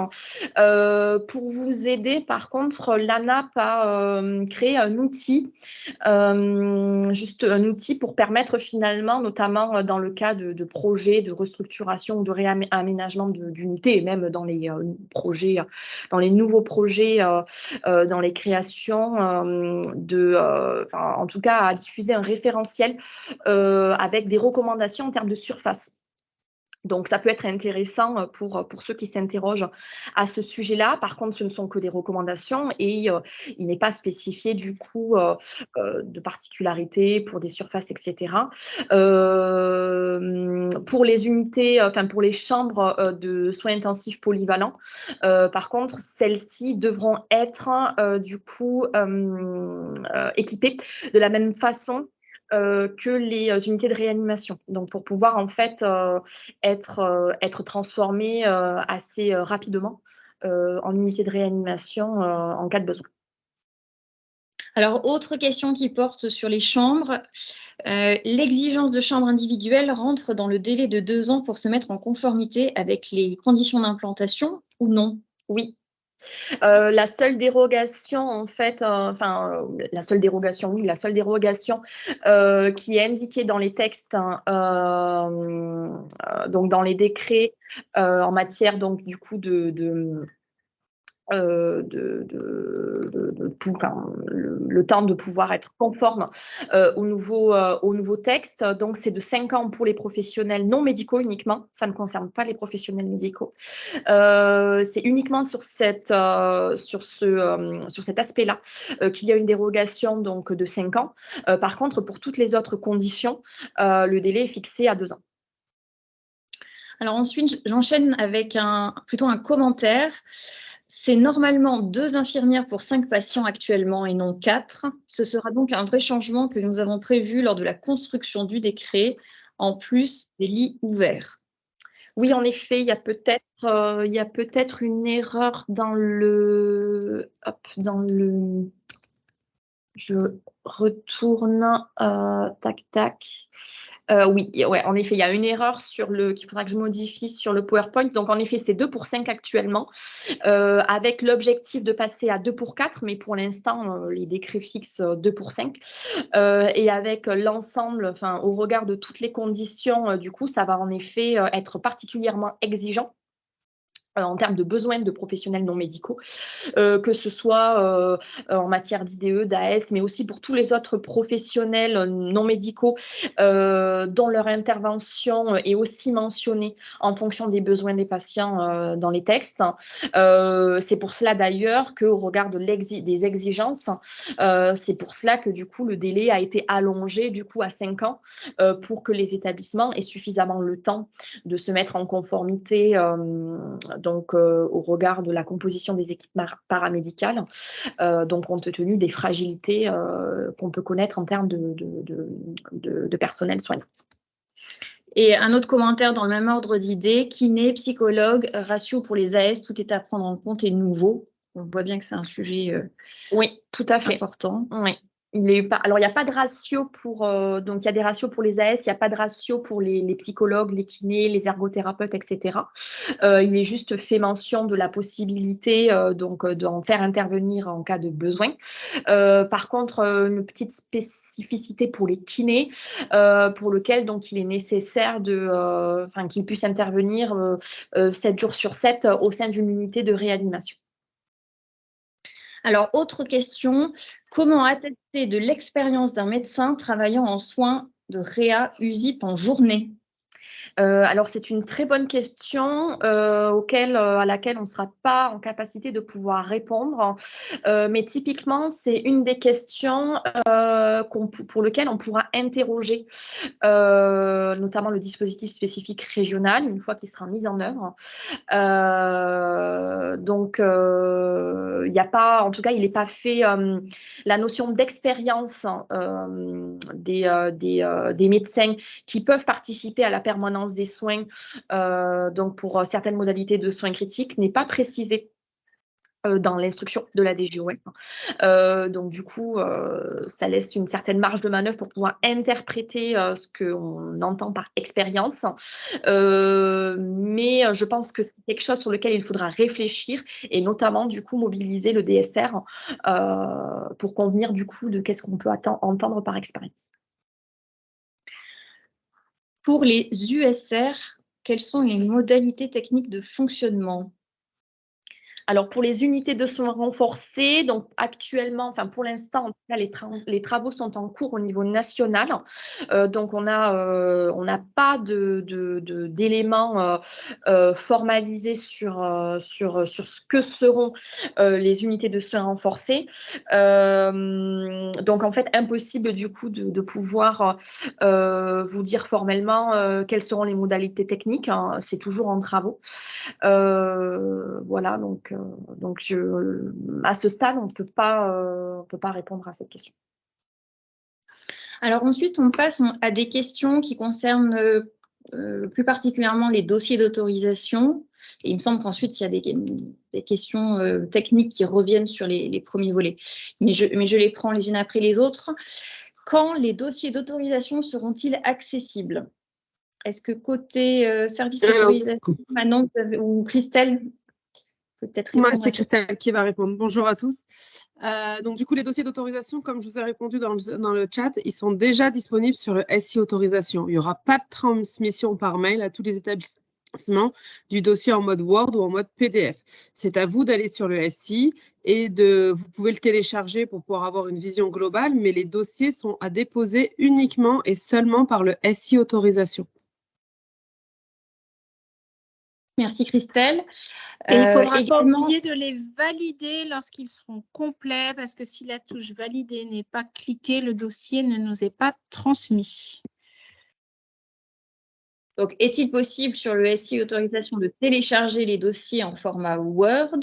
Pour vous aider, par contre, l'ANAP a créé un outil, juste un outil pour permettre finalement, notamment dans le cas de projets de restructuration ou de réaménagement d'unités, et même dans les projets, dans les nouveaux projets, dans les créations, en tout cas à diffuser un référentiel avec des recommandations en termes de surface. Donc, ça peut être intéressant pour ceux qui s'interrogent à ce sujet-là. Par contre, ce ne sont que des recommandations et il n'est pas spécifié du coup de particularités pour des surfaces, etc. Pour les unités, enfin pour les chambres de soins intensifs polyvalents, par contre, celles-ci devront être du coup équipées de la même façon que les unités de réanimation. Donc, pour pouvoir en fait être transformées assez rapidement en unité de réanimation en cas de besoin. Alors, autre question qui porte sur les chambres. L'exigence de chambre individuelle rentre dans le délai de 2 ans pour se mettre en conformité avec les conditions d'implantation ou non? Oui. La seule dérogation, en fait, la seule dérogation, oui, la seule dérogation qui est indiquée dans les textes, donc dans les décrets en matière, donc du coup le temps de pouvoir être conforme au nouveau texte. Donc, c'est de 5 ans pour les professionnels non médicaux uniquement. Ça ne concerne pas les professionnels médicaux. C'est uniquement sur cet aspect-là qu'il y a une dérogation donc, de 5 ans. Par contre, pour toutes les autres conditions, le délai est fixé à 2 ans. Alors ensuite, j'enchaîne avec plutôt un commentaire. C'est normalement 2 infirmières pour 5 patients actuellement et non 4. Ce sera donc un vrai changement que nous avons prévu lors de la construction du décret, en plus des lits ouverts. Oui, en effet, il y a peut-être une erreur dans le... Je retourne, tac, tac. Oui, ouais, en effet, il y a une erreur qu'il faudra que je modifie sur le PowerPoint. Donc, en effet, c'est 2 pour 5 actuellement, avec l'objectif de passer à 2 pour 4, mais pour l'instant, les décrets fixent 2 pour 5. Et avec l'ensemble, enfin, au regard de toutes les conditions, du coup, ça va en effet être particulièrement exigeant en termes de besoins de professionnels non médicaux, que ce soit en matière d'IDE, d'AS, mais aussi pour tous les autres professionnels non médicaux dont leur intervention est aussi mentionnée en fonction des besoins des patients dans les textes. C'est pour cela d'ailleurs qu'au regard des exigences, c'est pour cela que du coup le délai a été allongé du coup à 5 ans pour que les établissements aient suffisamment le temps de se mettre en conformité donc au regard de la composition des équipes paramédicales, donc compte tenu des fragilités qu'on peut connaître en termes de personnel soignant. Et un autre commentaire dans le même ordre d'idées, kiné, psychologue, ratio pour les AS, tout est à prendre en compte et nouveau. On voit bien que c'est un sujet oui, tout à fait important. Oui. Alors, il n'y a pas de ratio donc il y a des ratios pour les AS, il n'y a pas de ratio pour les psychologues, les kinés, les ergothérapeutes, etc. Il est juste fait mention de la possibilité donc d'en faire intervenir en cas de besoin. Par contre, une petite spécificité pour les kinés, pour lequel donc il est nécessaire qu'ils puissent intervenir 7 jours sur 7 au sein d'une unité de réanimation. Alors, autre question, comment attester de l'expérience d'un médecin travaillant en soins de réa USIP en journée? Alors, c'est une très bonne question à laquelle on ne sera pas en capacité de pouvoir répondre. Mais typiquement, c'est une des questions pour lesquelles on pourra interroger notamment le dispositif spécifique régional une fois qu'il sera mis en œuvre. Donc, il n'y a pas, en tout cas, il n'est pas fait la notion d'expérience des médecins qui peuvent participer à la permanence des soins, donc pour certaines modalités de soins critiques, n'est pas précisée dans l'instruction de la DGOM. Donc du coup, ça laisse une certaine marge de manœuvre pour pouvoir interpréter ce qu'on entend par expérience. Mais je pense que c'est quelque chose sur lequel il faudra réfléchir et notamment du coup mobiliser le DSR pour convenir du coup de qu'est-ce qu'on peut entendre par expérience. Pour les USR, quelles sont les modalités techniques de fonctionnement? Alors, pour les unités de soins renforcés, donc actuellement, enfin pour l'instant, en tout cas, les travaux sont en cours au niveau national. Donc, on n'a pas d'éléments formalisés sur ce que seront les unités de soins renforcés. Donc, en fait, impossible du coup de pouvoir vous dire formellement quelles seront les modalités techniques, hein. C'est toujours en travaux. Voilà, donc à ce stade, on ne peut pas répondre à cette question. Alors ensuite, on passe à des questions qui concernent plus particulièrement les dossiers d'autorisation. Et il me semble qu'ensuite, il y a des questions techniques qui reviennent sur les premiers volets. Mais je les prends les unes après les autres. Quand les dossiers d'autorisation seront-ils accessibles? Est-ce que côté service d'autorisation, Manon ou Christelle, peut-être répondre? Moi, c'est Christelle qui va répondre. Bonjour à tous. Donc, du coup, les dossiers d'autorisation, comme je vous ai répondu dans le chat, ils sont déjà disponibles sur le SI autorisation. Il n'y aura pas de transmission par mail à tous les établissements du dossier en mode Word ou en mode PDF. C'est à vous d'aller sur le SI et vous pouvez le télécharger pour pouvoir avoir une vision globale, mais les dossiers sont à déposer uniquement et seulement par le SI autorisation. Merci Christelle. Et il ne faudra pas oublier de les valider lorsqu'ils seront complets, parce que si la touche valider n'est pas cliquée, le dossier ne nous est pas transmis. Donc, est-il possible sur le SI autorisation de télécharger les dossiers en format Word?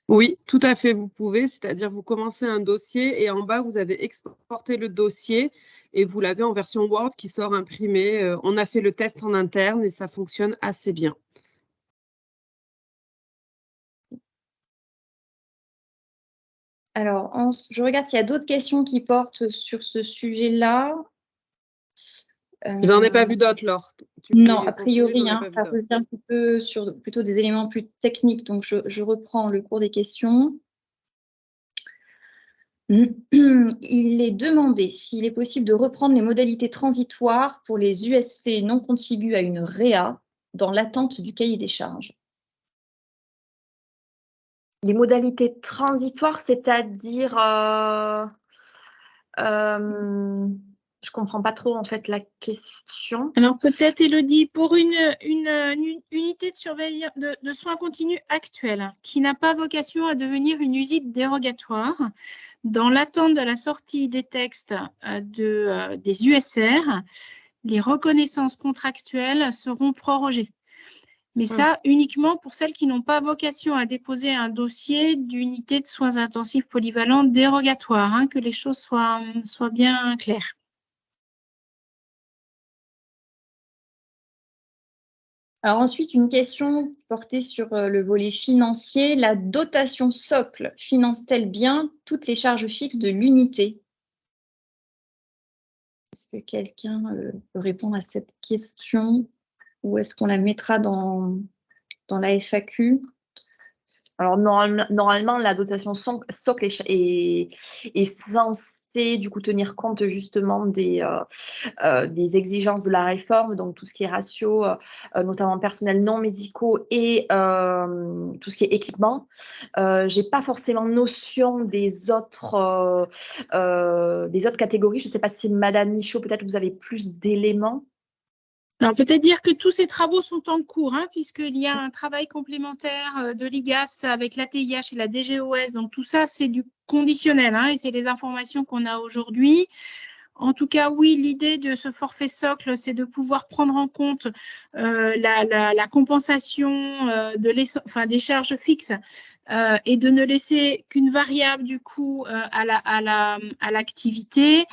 Oui, tout à fait, vous pouvez. C'est-à-dire, vous commencez un dossier et en bas, vous avez exporté le dossier et vous l'avez en version Word qui sort imprimé. On a fait le test en interne et ça fonctionne assez bien. Alors, je regarde s'il y a d'autres questions qui portent sur ce sujet-là. Je n'en ai pas vu d'autres, Laure. Non, a priori, hein, ça revient un petit peu sur plutôt des éléments plus techniques. Donc, je reprends le cours des questions. Il est demandé s'il est possible de reprendre les modalités transitoires pour les USC non contigus à une REA dans l'attente du cahier des charges. Les modalités transitoires, c'est-à-dire, je ne comprends pas trop en fait la question. Alors peut-être, Élodie, pour une unité de soins continus actuelle qui n'a pas vocation à devenir une USIP dérogatoire, dans l'attente de la sortie des textes des USR, les reconnaissances contractuelles seront prorogées. Mais ça, uniquement pour celles qui n'ont pas vocation à déposer un dossier d'unité de soins intensifs polyvalents dérogatoire, hein, que les choses soient bien claires. Alors ensuite, une question portée sur le volet financier. La dotation socle finance-t-elle bien toutes les charges fixes de l'unité? Est-ce que quelqu'un peut répondre à cette question ou est-ce qu'on la mettra dans la FAQ? Alors, normalement, la dotation socle est censée du coup tenir compte justement des exigences de la réforme, donc tout ce qui est ratio, notamment personnel non médicaux et tout ce qui est équipement. Je n'ai pas forcément notion des autres catégories. Je ne sais pas si Madame Michaud, peut-être vous avez plus d'éléments. Alors, peut-être dire que tous ces travaux sont en cours, hein, puisqu'il y a un travail complémentaire de l'IGAS avec l'ATIH et la DGOS. Donc, tout ça, c'est du conditionnel, hein, et c'est les informations qu'on a aujourd'hui. En tout cas, oui, l'idée de ce forfait socle, c'est de pouvoir prendre en compte la compensation des charges fixes et de ne laisser qu'une variable, du coup, à l'activité.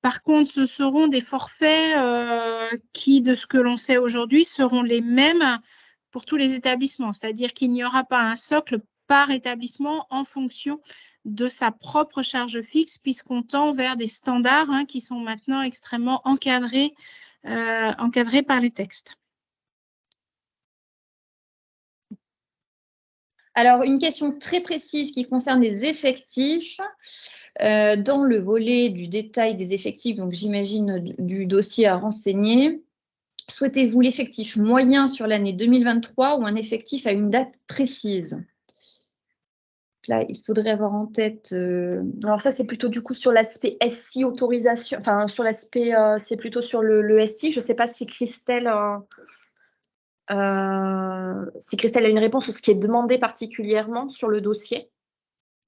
Par contre, ce seront des forfaits qui, de ce que l'on sait aujourd'hui, seront les mêmes pour tous les établissements. C'est-à-dire qu'il n'y aura pas un socle par établissement en fonction de sa propre charge fixe, puisqu'on tend vers des standards qui sont maintenant extrêmement encadrés par les textes. Alors, une question très précise qui concerne les effectifs. Dans le volet du détail des effectifs, donc j'imagine du dossier à renseigner, souhaitez-vous l'effectif moyen sur l'année 2023 ou un effectif à une date précise? Là, il faudrait avoir en tête… Alors ça, c'est plutôt du coup sur l'aspect SI autorisation, enfin sur l'aspect, c'est plutôt sur le SI. Je ne sais pas si Christelle a une réponse ou ce qui est demandé particulièrement sur le dossier.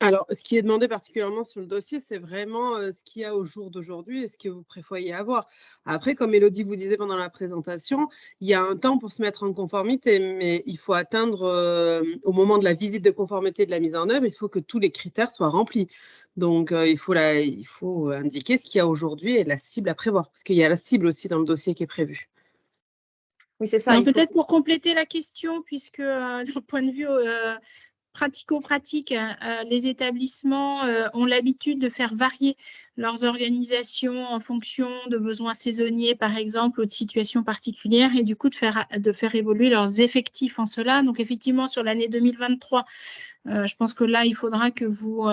Alors, ce qui est demandé particulièrement sur le dossier, c'est vraiment ce qu'il y a au jour d'aujourd'hui et ce que vous prévoyez avoir. Après, comme Élodie vous disait pendant la présentation, il y a un temps pour se mettre en conformité, mais il faut atteindre, au moment de la visite de conformité de la mise en œuvre, il faut que tous les critères soient remplis. Donc, il faut indiquer ce qu'il y a aujourd'hui et la cible à prévoir, parce qu'il y a la cible aussi dans le dossier qui est prévu. Oui, c'est ça. Peut-être pour compléter la question, puisque d'un point de vue pratico-pratique, les établissements ont l'habitude de faire varier leurs organisations en fonction de besoins saisonniers, par exemple, ou de situations particulières, et du coup de faire évoluer leurs effectifs en cela. Donc effectivement, sur l'année 2023, je pense que là, il faudra que vous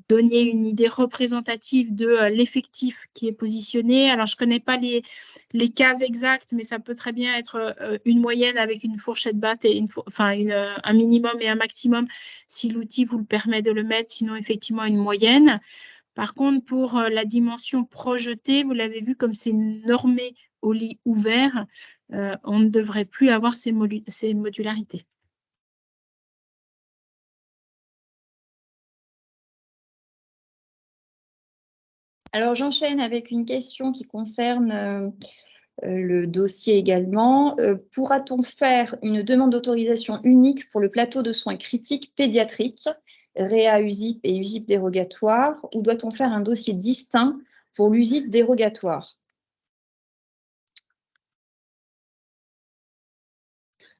donniez une idée représentative de l'effectif qui est positionné. Alors, je ne connais pas les cases exactes, mais ça peut très bien être une moyenne avec une fourchette basse et un minimum et un maximum si l'outil vous le permet de le mettre, sinon effectivement une moyenne. Par contre, pour la dimension projetée, vous l'avez vu, comme c'est normé au lit ouvert, on ne devrait plus avoir ces modularités. Alors, j'enchaîne avec une question qui concerne le dossier également. Pourra-t-on faire une demande d'autorisation unique pour le plateau de soins critiques pédiatriques, REA, USIP et USIP dérogatoire, ou doit-on faire un dossier distinct pour l'USIP dérogatoire?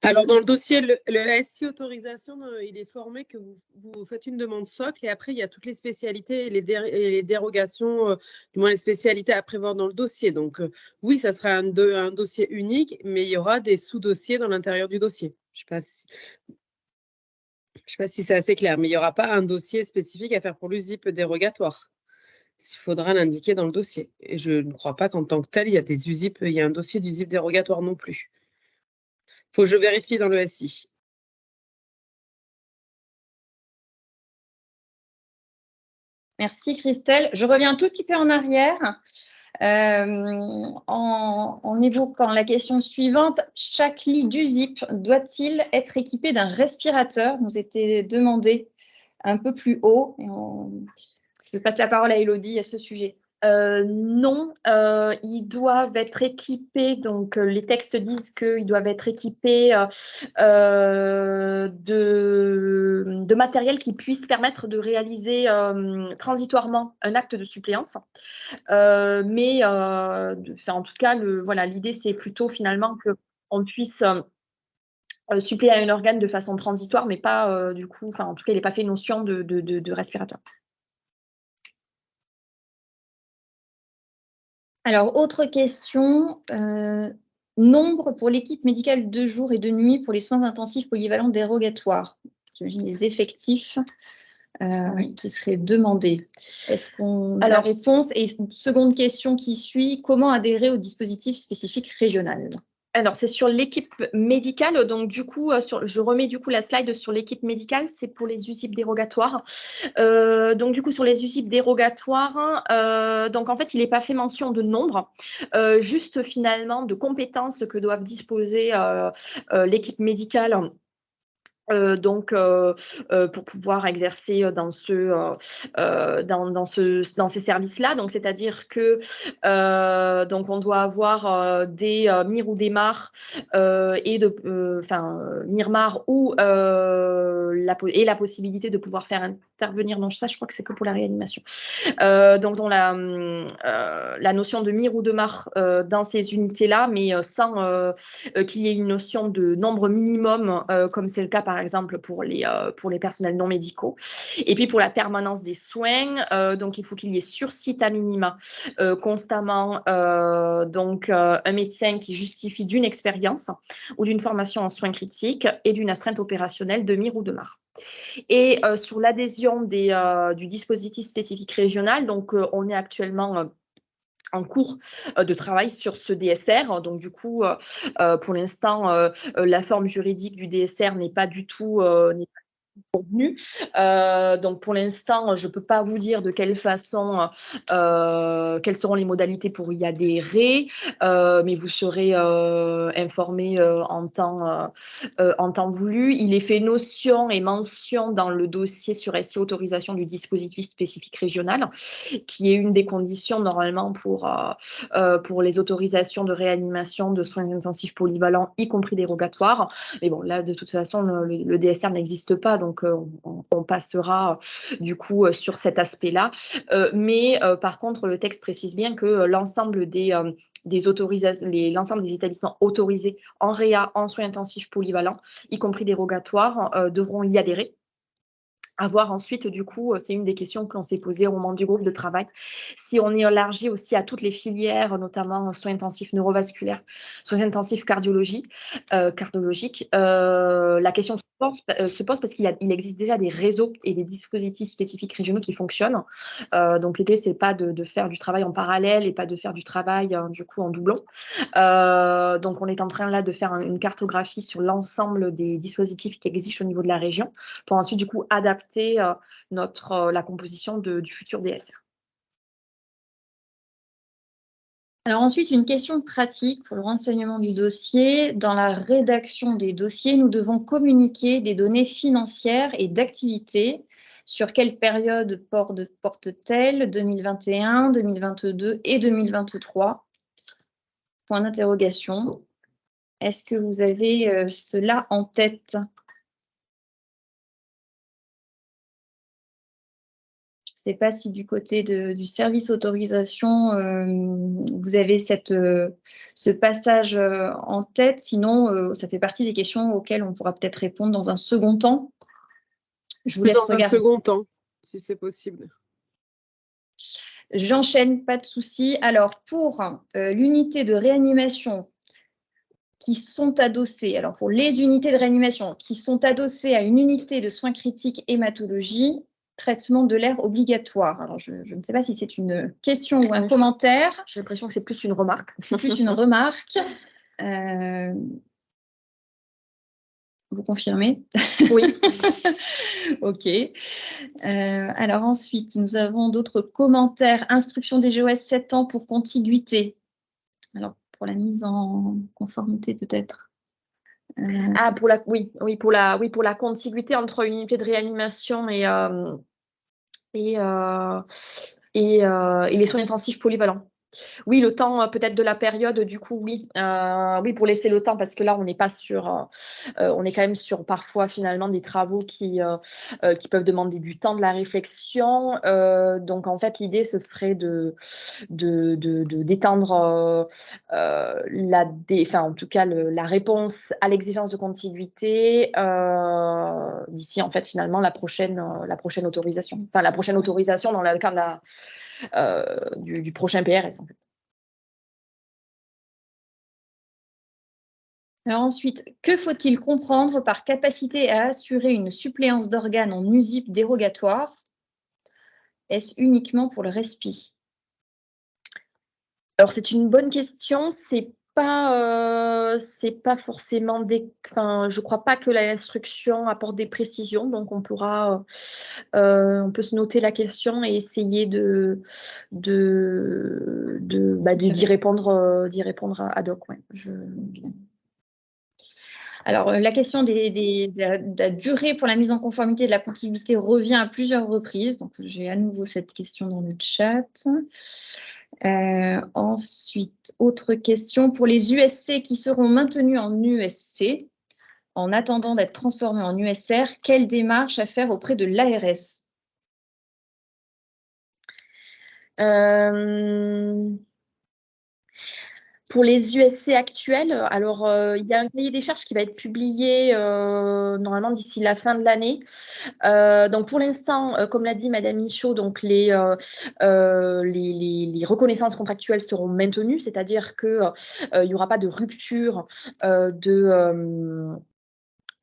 Alors, dans le dossier, le SI autorisation, il est formé que vous faites une demande socle et après, il y a toutes les spécialités et les dérogations, du moins les spécialités à prévoir dans le dossier. Donc, oui, ça sera un dossier unique, mais il y aura des sous-dossiers dans l'intérieur du dossier. Je ne sais pas si c'est assez clair, mais il n'y aura pas un dossier spécifique à faire pour l'USIP dérogatoire. Il faudra l'indiquer dans le dossier. Et je ne crois pas qu'en tant que tel, il y a un dossier d'USIP dérogatoire non plus. Il faut que je vérifie dans le SI. Merci Christelle. Je reviens un tout petit peu en arrière en évoquant la question suivante. Chaque lit d'USIP doit-il être équipé d'un respirateur? Nous était demandé un peu plus haut. Je passe la parole à Élodie à ce sujet. Non, ils doivent être équipés, donc les textes disent qu'ils doivent être équipés de matériel qui puisse permettre de réaliser transitoirement un acte de suppléance. En tout cas, l'idée, c'est plutôt finalement qu'on puisse suppléer à un organe de façon transitoire, mais pas en tout cas, il n'est pas fait notion de respirateur. Alors, autre question, nombre pour l'équipe médicale de jour et de nuit pour les soins intensifs polyvalents dérogatoires. J'imagine les effectifs qui seraient demandés. Est-ce qu'on a la réponse? Et une seconde question qui suit, comment adhérer au dispositif spécifique régional? Alors, c'est sur l'équipe médicale. Donc, du coup, je remets du coup la slide sur l'équipe médicale. C'est pour les USIP dérogatoires. Donc, du coup, sur les USIP dérogatoires, donc en fait, il n'est pas fait mention de nombre, juste finalement de compétences que doivent disposer l'équipe médicale. Pour pouvoir exercer dans ces services-là, donc c'est-à-dire que donc on doit avoir des MIR ou des MAR MIR-MAR ou la possibilité de pouvoir faire intervenir. Non, ça, je crois que c'est que pour la réanimation. Donc dans la notion de MIR ou de MAR dans ces unités-là, mais sans qu'il y ait une notion de nombre minimum, comme c'est le cas par exemple pour les personnels non médicaux. Et puis pour la permanence des soins, donc il faut qu'il y ait sur site à minima constamment un médecin qui justifie d'une expérience ou d'une formation en soins critiques et d'une astreinte opérationnelle de MIR ou de MAR. Et sur l'adhésion du dispositif spécifique régional, donc on est actuellement en cours de travail sur ce DSR. Donc, du coup, pour l'instant, la forme juridique du DSR n'est pas du tout convenu. Donc, pour l'instant, je ne peux pas vous dire de quelle façon, quelles seront les modalités pour y adhérer, mais vous serez informés en temps voulu. Il est fait notion et mention dans le dossier sur SI autorisation du dispositif spécifique régional, qui est une des conditions normalement pour les autorisations de réanimation de soins intensifs polyvalents, y compris dérogatoires. Mais bon, là, de toute façon, le DSR n'existe pas, donc on passera du coup sur cet aspect-là. Mais par contre, le texte précise bien que l'ensemble l'ensemble des établissements autorisés en réa, en soins intensifs polyvalents, y compris dérogatoires, devront y adhérer. À voir ensuite, du coup, c'est une des questions que l'on s'est posées au moment du groupe de travail. Si on élargit aussi à toutes les filières, notamment soins intensifs neurovasculaires, soins intensifs cardiologiques, la question se pose parce qu'il existe déjà des réseaux et des dispositifs spécifiques régionaux qui fonctionnent. Donc, l'idée, c'est pas de faire du travail en parallèle et pas de faire du travail, du coup, en doublon. Donc, on est en train là de faire une cartographie sur l'ensemble des dispositifs qui existent au niveau de la région pour ensuite, du coup, adapter la composition du futur DSR. Alors ensuite, une question pratique pour le renseignement du dossier. Dans la rédaction des dossiers, nous devons communiquer des données financières et d'activité. Sur quelle période porte-t-elle? 2021, 2022 et 2023? Point d'interrogation. Est-ce que vous avez cela en tête? Je ne sais pas si du côté du service autorisation, vous avez ce passage en tête. Sinon, ça fait partie des questions auxquelles on pourra peut-être répondre dans un second temps. Je vous laisse regarder. Dans un second temps, si c'est possible. J'enchaîne, pas de souci. Alors, pour l'unité de réanimation qui sont adossées, alors pour les unités de réanimation qui sont adossées à une unité de soins critiques hématologie, traitement de l'air obligatoire. Alors, je ne sais pas si c'est une question ou un commentaire. J'ai l'impression que c'est plus une remarque. C'est plus une remarque. Vous confirmez? Oui. OK. Alors ensuite, nous avons d'autres commentaires. Instruction des GOS 7 ans pour contiguïté. Alors, pour la mise en conformité peut-être. Pour la contiguïté entre une unité de réanimation et les soins intensifs polyvalents. Oui, le temps peut-être de la période, du coup, oui. Oui, pour laisser le temps, parce que là, on n'est pas sur, on est quand même sur parfois finalement des travaux qui peuvent demander du temps, de la réflexion. Donc, en fait, l'idée, ce serait d'étendre en tout cas, la réponse à l'exigence de contiguïté d'ici, en fait, finalement, la prochaine autorisation. Enfin, la prochaine autorisation dans le cadre du prochain PRS, en fait. Alors ensuite, que faut-il comprendre par capacité à assurer une suppléance d'organes en USIP dérogatoire? Est-ce uniquement pour le respi? Alors, c'est une bonne question. C'est pas forcément je crois pas que l'instruction apporte des précisions, donc on peut se noter la question et essayer d'y répondre ad hoc. Ouais. Alors, la question de la durée pour la mise en conformité de la contiguïté revient à plusieurs reprises. Donc, j'ai à nouveau cette question dans le chat. Ensuite, autre question. Pour les USC qui seront maintenus en USC, en attendant d'être transformés en USR, quelle démarche à faire auprès de l'ARS? Pour les USC actuels, alors il y a un cahier des charges qui va être publié normalement d'ici la fin de l'année. Donc pour l'instant, comme l'a dit Madame Michaud, donc les reconnaissances contractuelles seront maintenues, c'est-à-dire qu'il n'y aura pas de rupture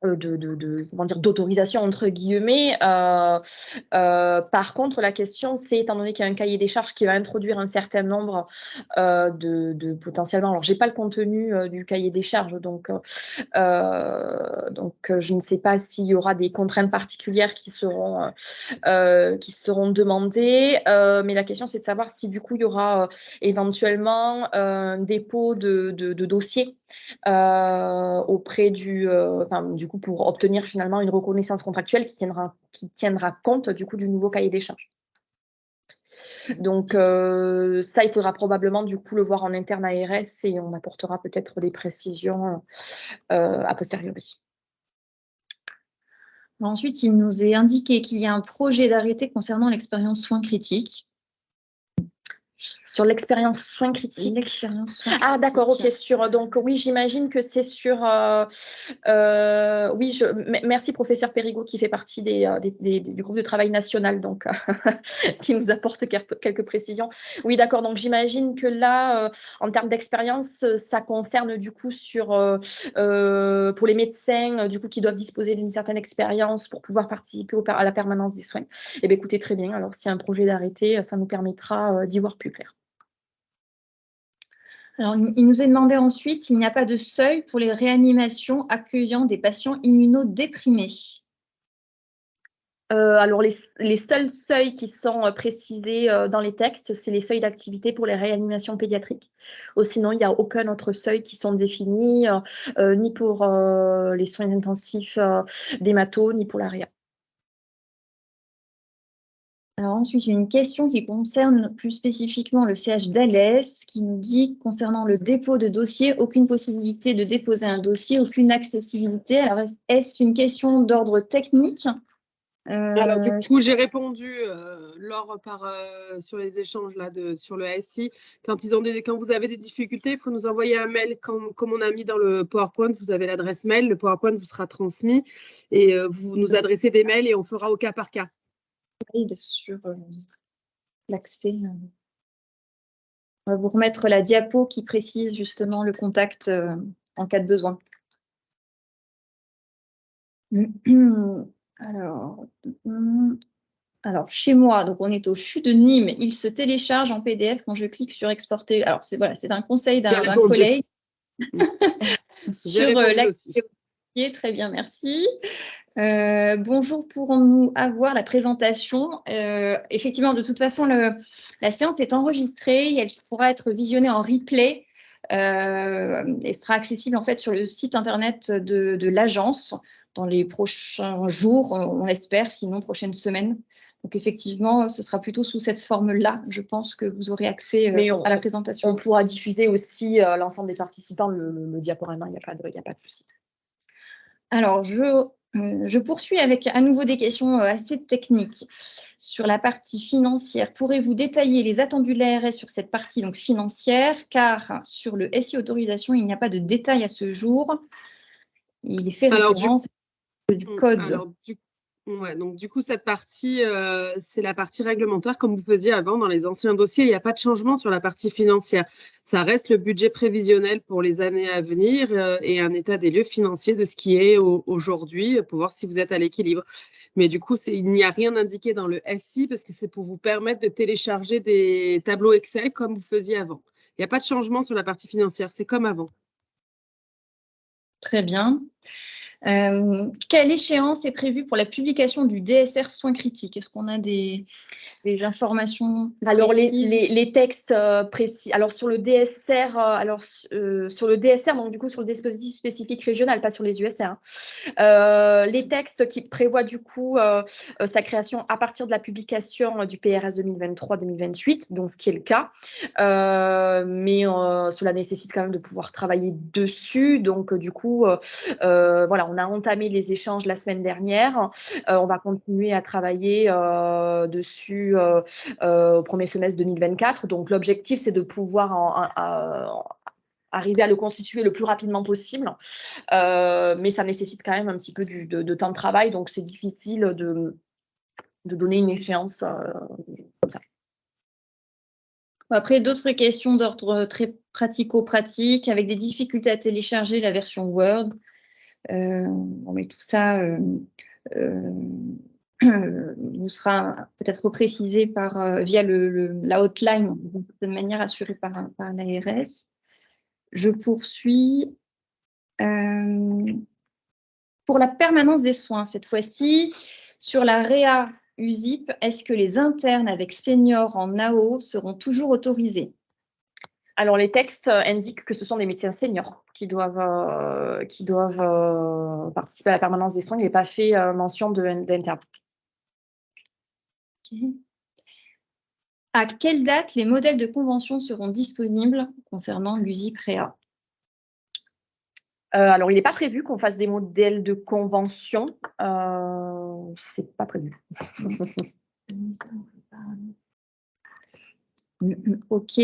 comment dire, d'autorisation entre guillemets. Par contre, la question, c'est, étant donné qu'il y a un cahier des charges qui va introduire un certain nombre potentiellement, alors j'ai pas le contenu du cahier des charges, donc je ne sais pas s'il y aura des contraintes particulières qui seront demandées, mais la question, c'est de savoir si du coup il y aura éventuellement un dépôt de dossier auprès du coup, pour obtenir finalement une reconnaissance contractuelle qui tiendra compte du coup du nouveau cahier des charges. Donc ça, il faudra probablement du coup le voir en interne ARS et on apportera peut-être des précisions a posteriori. Ensuite, il nous est indiqué qu'il y a un projet d'arrêté concernant l'expérience soins critiques. Sur l'expérience soins critiques. Ah, d'accord, ok. Donc, oui, j'imagine que c'est sur. Oui, merci, professeur Périgot, qui fait partie du groupe de travail national, donc, qui nous apporte quelques précisions. Oui, d'accord. Donc, j'imagine que là, en termes d'expérience, ça concerne du coup pour les médecins, du coup, qui doivent disposer d'une certaine expérience pour pouvoir participer à la permanence des soins. Eh bien, écoutez, très bien. Alors, s'il y a un projet d'arrêté, ça nous permettra d'y voir plus clair. Alors, il nous est demandé ensuite s'il n'y a pas de seuil pour les réanimations accueillant des patients immunodéprimés. Alors, les seuls seuils qui sont précisés dans les textes, c'est les seuils d'activité pour les réanimations pédiatriques. Sinon, il n'y a aucun autre seuil qui sont définis, ni pour les soins intensifs d'hémato, ni pour la réa. Alors ensuite, j'ai une question qui concerne plus spécifiquement le CH d'Alès, qui nous dit, concernant le dépôt de dossier, aucune possibilité de déposer un dossier, aucune accessibilité. Alors, est-ce une question d'ordre technique? Alors, du coup, j'ai répondu, Laure, sur les échanges là, sur le SI. Quand vous avez des difficultés, il faut nous envoyer un mail comme on a mis dans le PowerPoint. Vous avez l'adresse mail, le PowerPoint vous sera transmis et vous nous adressez des mails et on fera au cas par cas. Sur l'accès. On va vous remettre la diapo qui précise justement le contact en cas de besoin. Alors, chez moi, donc on est au CHU de Nîmes, il se télécharge en PDF quand je clique sur exporter. Alors, c'est un conseil d'un collègue. Sur l'accès. Très bien, merci. Bonjour, pourrons-nous avoir la présentation? Effectivement, de toute façon, la séance est enregistrée et elle pourra être visionnée en replay et sera accessible en fait sur le site internet de l'agence dans les prochains jours, on l'espère, sinon prochaines semaines. Donc effectivement, ce sera plutôt sous cette forme-là, je pense que vous aurez accès à la présentation. On pourra diffuser aussi l'ensemble des participants le diaporama, il n'y a pas de souci. Alors, je poursuis avec à nouveau des questions assez techniques sur la partie financière. Pourrez-vous détailler les attendus de l'ARS sur cette partie donc financière, car sur le SI autorisation, il n'y a pas de détails à ce jour. Il est fait référence du code. Alors, donc du coup, cette partie, c'est la partie réglementaire, comme vous faisiez avant dans les anciens dossiers. Il n'y a pas de changement sur la partie financière. Ça reste le budget prévisionnel pour les années à venir et un état des lieux financiers de ce qui est aujourd'hui pour voir si vous êtes à l'équilibre. Mais du coup, il n'y a rien indiqué dans le SI parce que c'est pour vous permettre de télécharger des tableaux Excel comme vous faisiez avant. Il n'y a pas de changement sur la partie financière, c'est comme avant. Très bien. Quelle échéance est prévue pour la publication du DSR soins critiques? Est-ce qu'on a des informations? Alors les textes précis. Alors sur le DSR, sur le DSR, donc du coup sur le dispositif spécifique régional, pas sur les USR. Les textes qui prévoient du coup sa création à partir de la publication du PRS 2023-2028, donc ce qui est le cas. Mais cela nécessite quand même de pouvoir travailler dessus. Donc du coup, voilà, on a entamé les échanges la semaine dernière. On va continuer à travailler dessus au premier semestre 2024. Donc, l'objectif, c'est de pouvoir arriver à le constituer le plus rapidement possible. Mais ça nécessite quand même un petit peu de temps de travail. Donc, c'est difficile de donner une échéance comme ça. Après, d'autres questions d'ordre très pratico-pratique, avec des difficultés à télécharger la version Word. Mais tout ça vous sera peut-être reprécisé via la hotline, d'une certaine manière assurée par l'ARS. Je poursuis. Pour la permanence des soins, cette fois-ci, sur la REA USIP, est-ce que les internes avec seniors en AO seront toujours autorisés? Alors, les textes indiquent que ce sont des médecins seniors qui doivent participer à la permanence des soins. Il n'est pas fait mention d'interne. Okay. À quelle date les modèles de convention seront disponibles concernant l'USIP REA? Alors, il n'est pas prévu qu'on fasse des modèles de convention. C'est pas prévu. OK.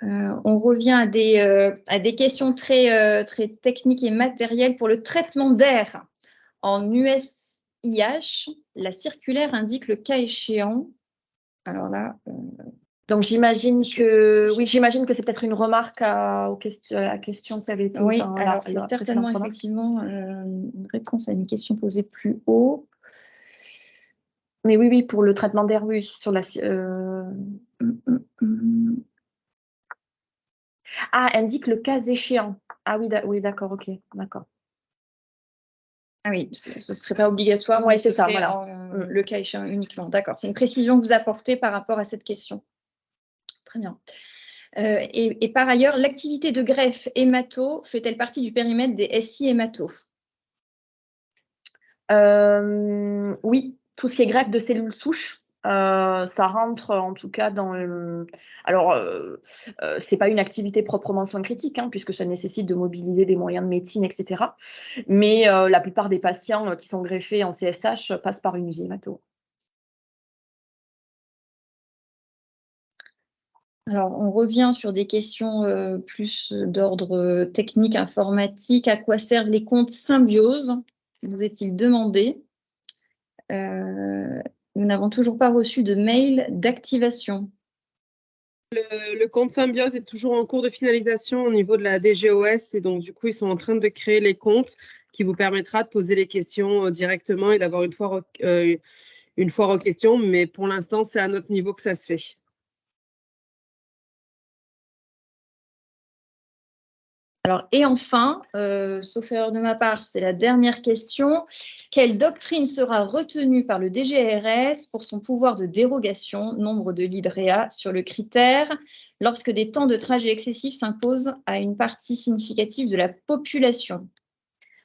On revient à des questions très techniques et matérielles pour le traitement d'air. En USIH, la circulaire indique le cas échéant. Alors là... Donc, j'imagine que c'est peut-être une remarque à la question qui avait été oui, dans alors la certainement effectivement une réponse à une question posée plus haut. Mais oui, pour le traitement d'air, oui, sur la... Ah, indique le cas échéant. Ah oui, oui, d'accord, ok, d'accord. Ah oui, ce ne serait pas obligatoire. Oui, c'est ça, voilà. Le cas échéant uniquement, d'accord. C'est une précision que vous apportez par rapport à cette question. Très bien. Et par ailleurs, l'activité de greffe hémato fait-elle partie du périmètre des SI hémato? Oui, tout ce qui est greffe de cellules souches, ça rentre en tout cas dans le... Alors, c'est pas une activité proprement soins critiques, hein, puisque ça nécessite de mobiliser des moyens de médecine, etc. Mais la plupart des patients qui sont greffés en CSH passent par une USI hémato. Alors, on revient sur des questions plus d'ordre technique, informatique. À quoi servent les comptes Symbiose? Nous est-il demandé? Nous n'avons toujours pas reçu de mail d'activation. Le compte Symbiose est toujours en cours de finalisation au niveau de la DGOS et donc du coup, ils sont en train de créer les comptes qui vous permettra de poser les questions directement et d'avoir une foire aux questions. Mais pour l'instant, c'est à notre niveau que ça se fait. Alors, et enfin, sauf erreur de ma part, c'est la dernière question. Quelle doctrine sera retenue par le DGRS pour son pouvoir de dérogation, nombre de lits de réa, sur le critère lorsque des temps de trajet excessifs s'imposent à une partie significative de la population?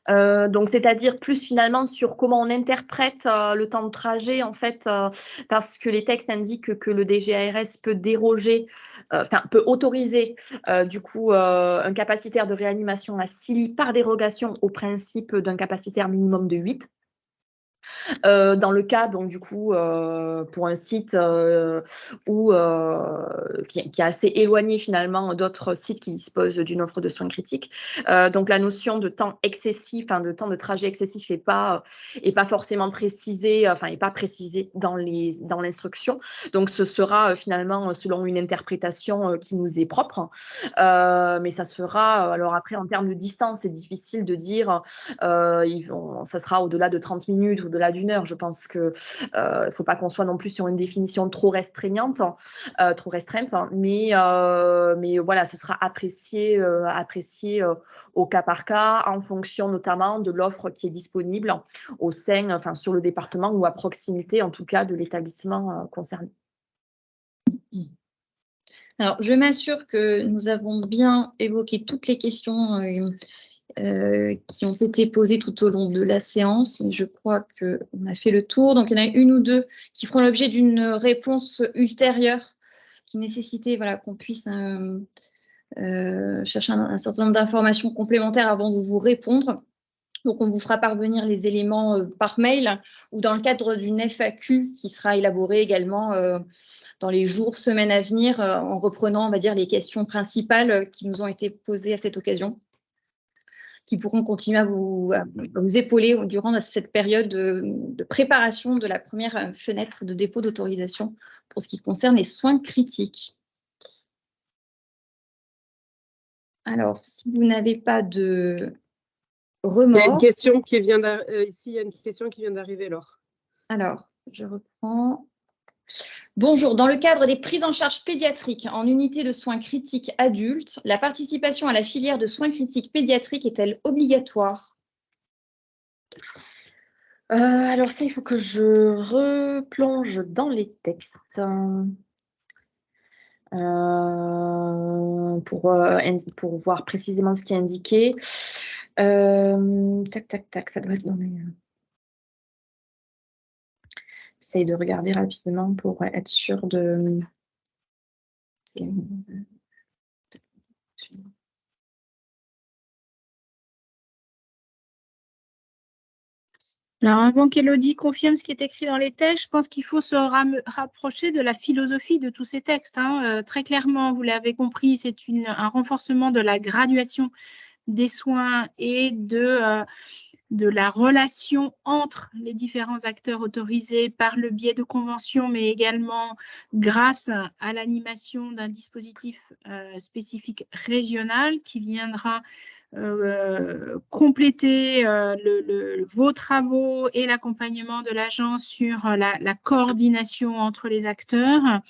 Donc, c'est-à-dire plus finalement sur comment on interprète le temps de trajet, en fait, parce que les textes indiquent que le DGARS peut déroger, peut autoriser du coup un capacitaire de réanimation à 6 lits par dérogation au principe d'un capacitaire minimum de 8. Dans le cas, donc, du coup, pour un site qui est assez éloigné finalement d'autres sites qui disposent d'une offre de soins critiques. Donc, la notion de temps excessif, de temps de trajet excessif n'est pas forcément précisée, n'est pas précisée dans l'instruction. Donc, ce sera finalement selon une interprétation qui nous est propre. Mais ça sera, alors après, en termes de distance, c'est difficile de dire, ça sera au-delà de 30 minutes, au-delà d'une heure. Je pense qu'il ne faut pas qu'on soit non plus sur une définition trop restreinte, mais voilà, ce sera apprécié au cas par cas, en fonction notamment de l'offre qui est disponible au sein, sur le département ou à proximité, en tout cas, de l'établissement concerné. Alors, je m'assure que nous avons bien évoqué toutes les questions qui ont été posées tout au long de la séance, mais je crois qu'on a fait le tour. Donc, il y en a une ou deux qui feront l'objet d'une réponse ultérieure qui nécessitait qu'on puisse chercher un certain nombre d'informations complémentaires avant de vous répondre. Donc, on vous fera parvenir les éléments par mail ou dans le cadre d'une FAQ qui sera élaborée également dans les jours, semaines à venir, en reprenant, on va dire, les questions principales qui nous ont été posées à cette occasion, qui pourront continuer à vous épauler durant cette période de préparation de la première fenêtre de dépôt d'autorisation pour ce qui concerne les soins critiques. Alors, si vous n'avez pas de remords. Il y a une question qui vient ici, il y a une question qui vient d'arriver, Laure. Alors, je reprends. Bonjour, dans le cadre des prises en charge pédiatriques en unité de soins critiques adultes, la participation à la filière de soins critiques pédiatriques est-elle obligatoire? Alors ça, il faut que je replonge dans les textes pour voir précisément ce qui est indiqué. Tac, tac, tac, ça doit être dans les... J'essaye de regarder rapidement pour être sûre de... Alors, avant qu'Élodie confirme ce qui est écrit dans les textes, je pense qu'il faut se rapprocher de la philosophie de tous ces textes. Très clairement, vous l'avez compris, c'est un renforcement de la graduation des soins et de la relation entre les différents acteurs autorisés par le biais de conventions, mais également grâce à l'animation d'un dispositif spécifique régional qui viendra compléter vos travaux et l'accompagnement de l'agence sur la coordination entre les acteurs.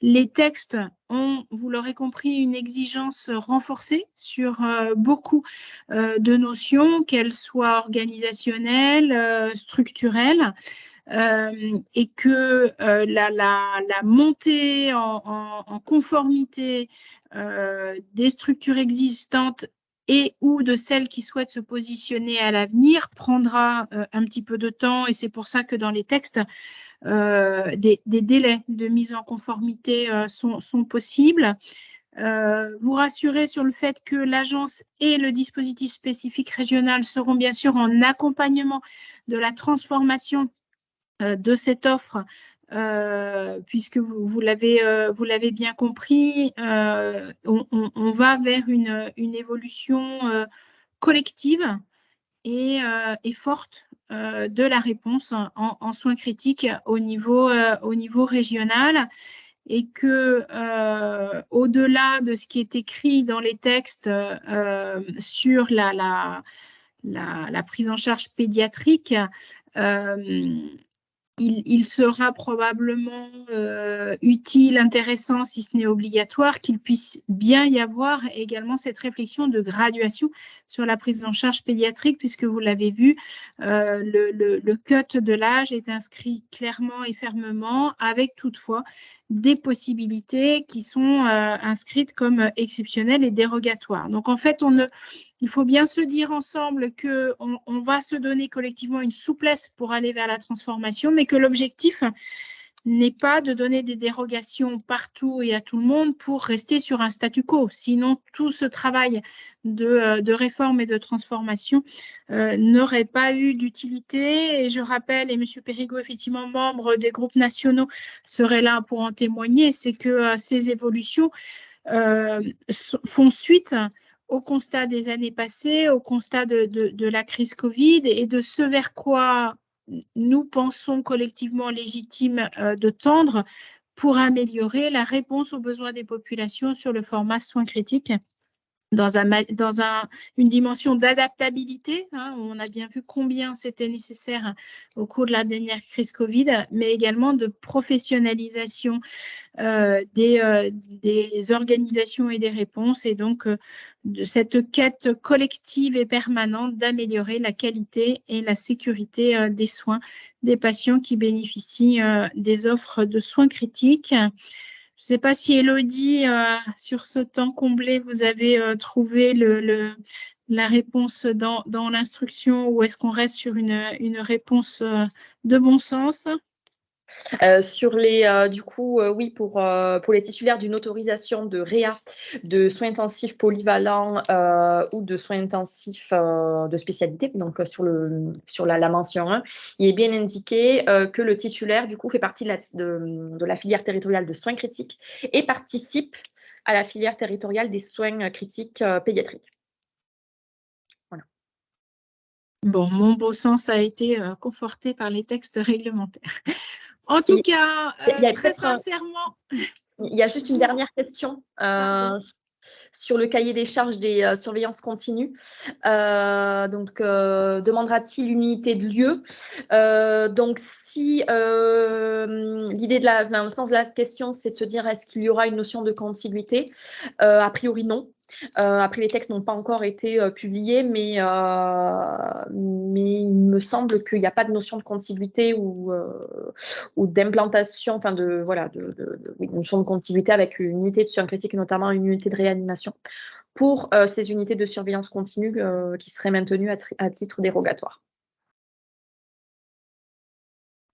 Les textes ont, vous l'aurez compris, une exigence renforcée sur beaucoup de notions, qu'elles soient organisationnelles, structurelles, et que la montée en conformité des structures existantes et ou de celles qui souhaitent se positionner à l'avenir prendra un petit peu de temps, et c'est pour ça que dans les textes, des délais de mise en conformité sont possibles. Vous rassurer sur le fait que l'agence et le dispositif spécifique régional seront bien sûr en accompagnement de la transformation de cette offre, puisque vous l'avez bien compris, on va vers une évolution collective et forte de la réponse en soins critiques au niveau régional, et que au-delà de ce qui est écrit dans les textes sur la prise en charge pédiatrique, il sera probablement utile, intéressant, si ce n'est obligatoire, qu'il puisse bien y avoir également cette réflexion de graduation sur la prise en charge pédiatrique, puisque vous l'avez vu, le cut de l'âge est inscrit clairement et fermement, avec toutefois des possibilités qui sont inscrites comme exceptionnelles et dérogatoires. Donc en fait, il faut bien se dire ensemble qu'on va se donner collectivement une souplesse pour aller vers la transformation, mais que l'objectif n'est pas de donner des dérogations partout et à tout le monde pour rester sur un statu quo. Sinon, tout ce travail de réforme et de transformation n'aurait pas eu d'utilité. Et je rappelle, et M. Périgot, effectivement membre des groupes nationaux, serait là pour en témoigner, c'est que ces évolutions font suite au constat des années passées, au constat de la crise Covid et de ce vers quoi nous pensons collectivement légitime de tendre pour améliorer la réponse aux besoins des populations sur le format soins critiques dans une dimension d'adaptabilité. On a bien vu combien c'était nécessaire au cours de la dernière crise Covid, mais également de professionnalisation des organisations et des réponses, et donc de cette quête collective et permanente d'améliorer la qualité et la sécurité des soins des patients qui bénéficient des offres de soins critiques. Je ne sais pas si Élodie, sur ce temps comblé, vous avez trouvé la réponse dans l'instruction, ou est-ce qu'on reste sur une réponse de bon sens? Sur les, du coup, oui, pour les titulaires d'une autorisation de REA, de soins intensifs polyvalents ou de soins intensifs de spécialité, donc sur la mention 1, il est bien indiqué que le titulaire, du coup, fait partie de la filière territoriale de soins critiques et participe à la filière territoriale des soins critiques pédiatriques. Voilà. Bon, mon beau sens a été conforté par les textes réglementaires. En tout cas, très sincèrement... Il y a juste une dernière question sur le cahier des charges des surveillances continues. Demandera-t-il une unité de lieu? Donc, si l'idée dans le sens de la question, c'est de se dire est-ce qu'il y aura une notion de contiguïté? A priori, non. Après, les textes n'ont pas encore été publiés, mais il me semble qu'il n'y a pas de notion de contiguïté ou d'implantation, enfin de notion de contiguïté avec une unité de soins critiques, notamment une unité de réanimation, pour ces unités de surveillance continue qui seraient maintenues à titre dérogatoire.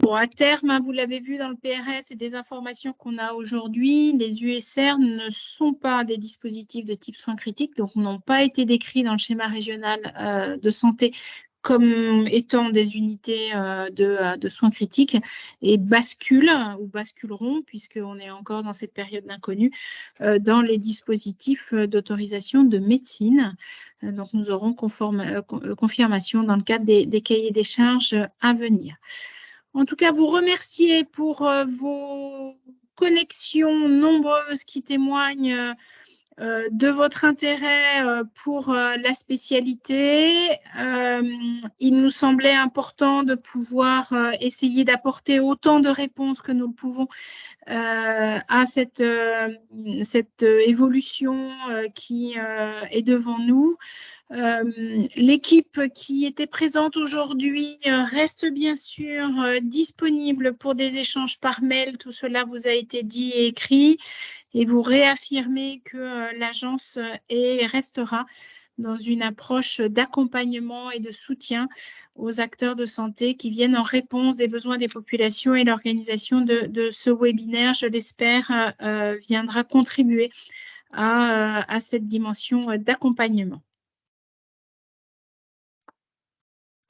Bon, à terme, vous l'avez vu dans le PRS et des informations qu'on a aujourd'hui, les USR ne sont pas des dispositifs de type soins critiques, donc n'ont pas été décrits dans le schéma régional de santé comme étant des unités de soins critiques et basculent ou basculeront, puisqu'on est encore dans cette période d'inconnu, dans les dispositifs d'autorisation de médecine. Donc, nous aurons confirmation dans le cadre des cahiers des charges à venir. En tout cas, vous remercier pour vos connexions nombreuses qui témoignent de votre intérêt pour la spécialité. Il nous semblait important de pouvoir essayer d'apporter autant de réponses que nous le pouvons à cette évolution qui est devant nous. L'équipe qui était présente aujourd'hui reste bien sûr disponible pour des échanges par mail. Tout cela vous a été dit et écrit. Et vous réaffirmez que l'agence est et restera dans une approche d'accompagnement et de soutien aux acteurs de santé qui viennent en réponse des besoins des populations, et l'organisation de ce webinaire, je l'espère, viendra contribuer à cette dimension d'accompagnement.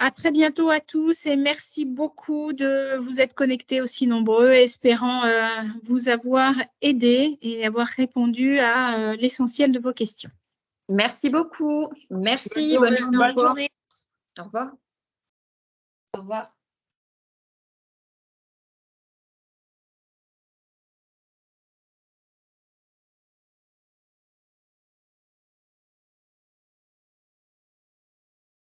À très bientôt à tous et merci beaucoup de vous être connectés aussi nombreux, espérant vous avoir aidé et avoir répondu à l'essentiel de vos questions. Merci beaucoup. Merci. Bonne journée. Bonne journée. Au revoir. Au revoir.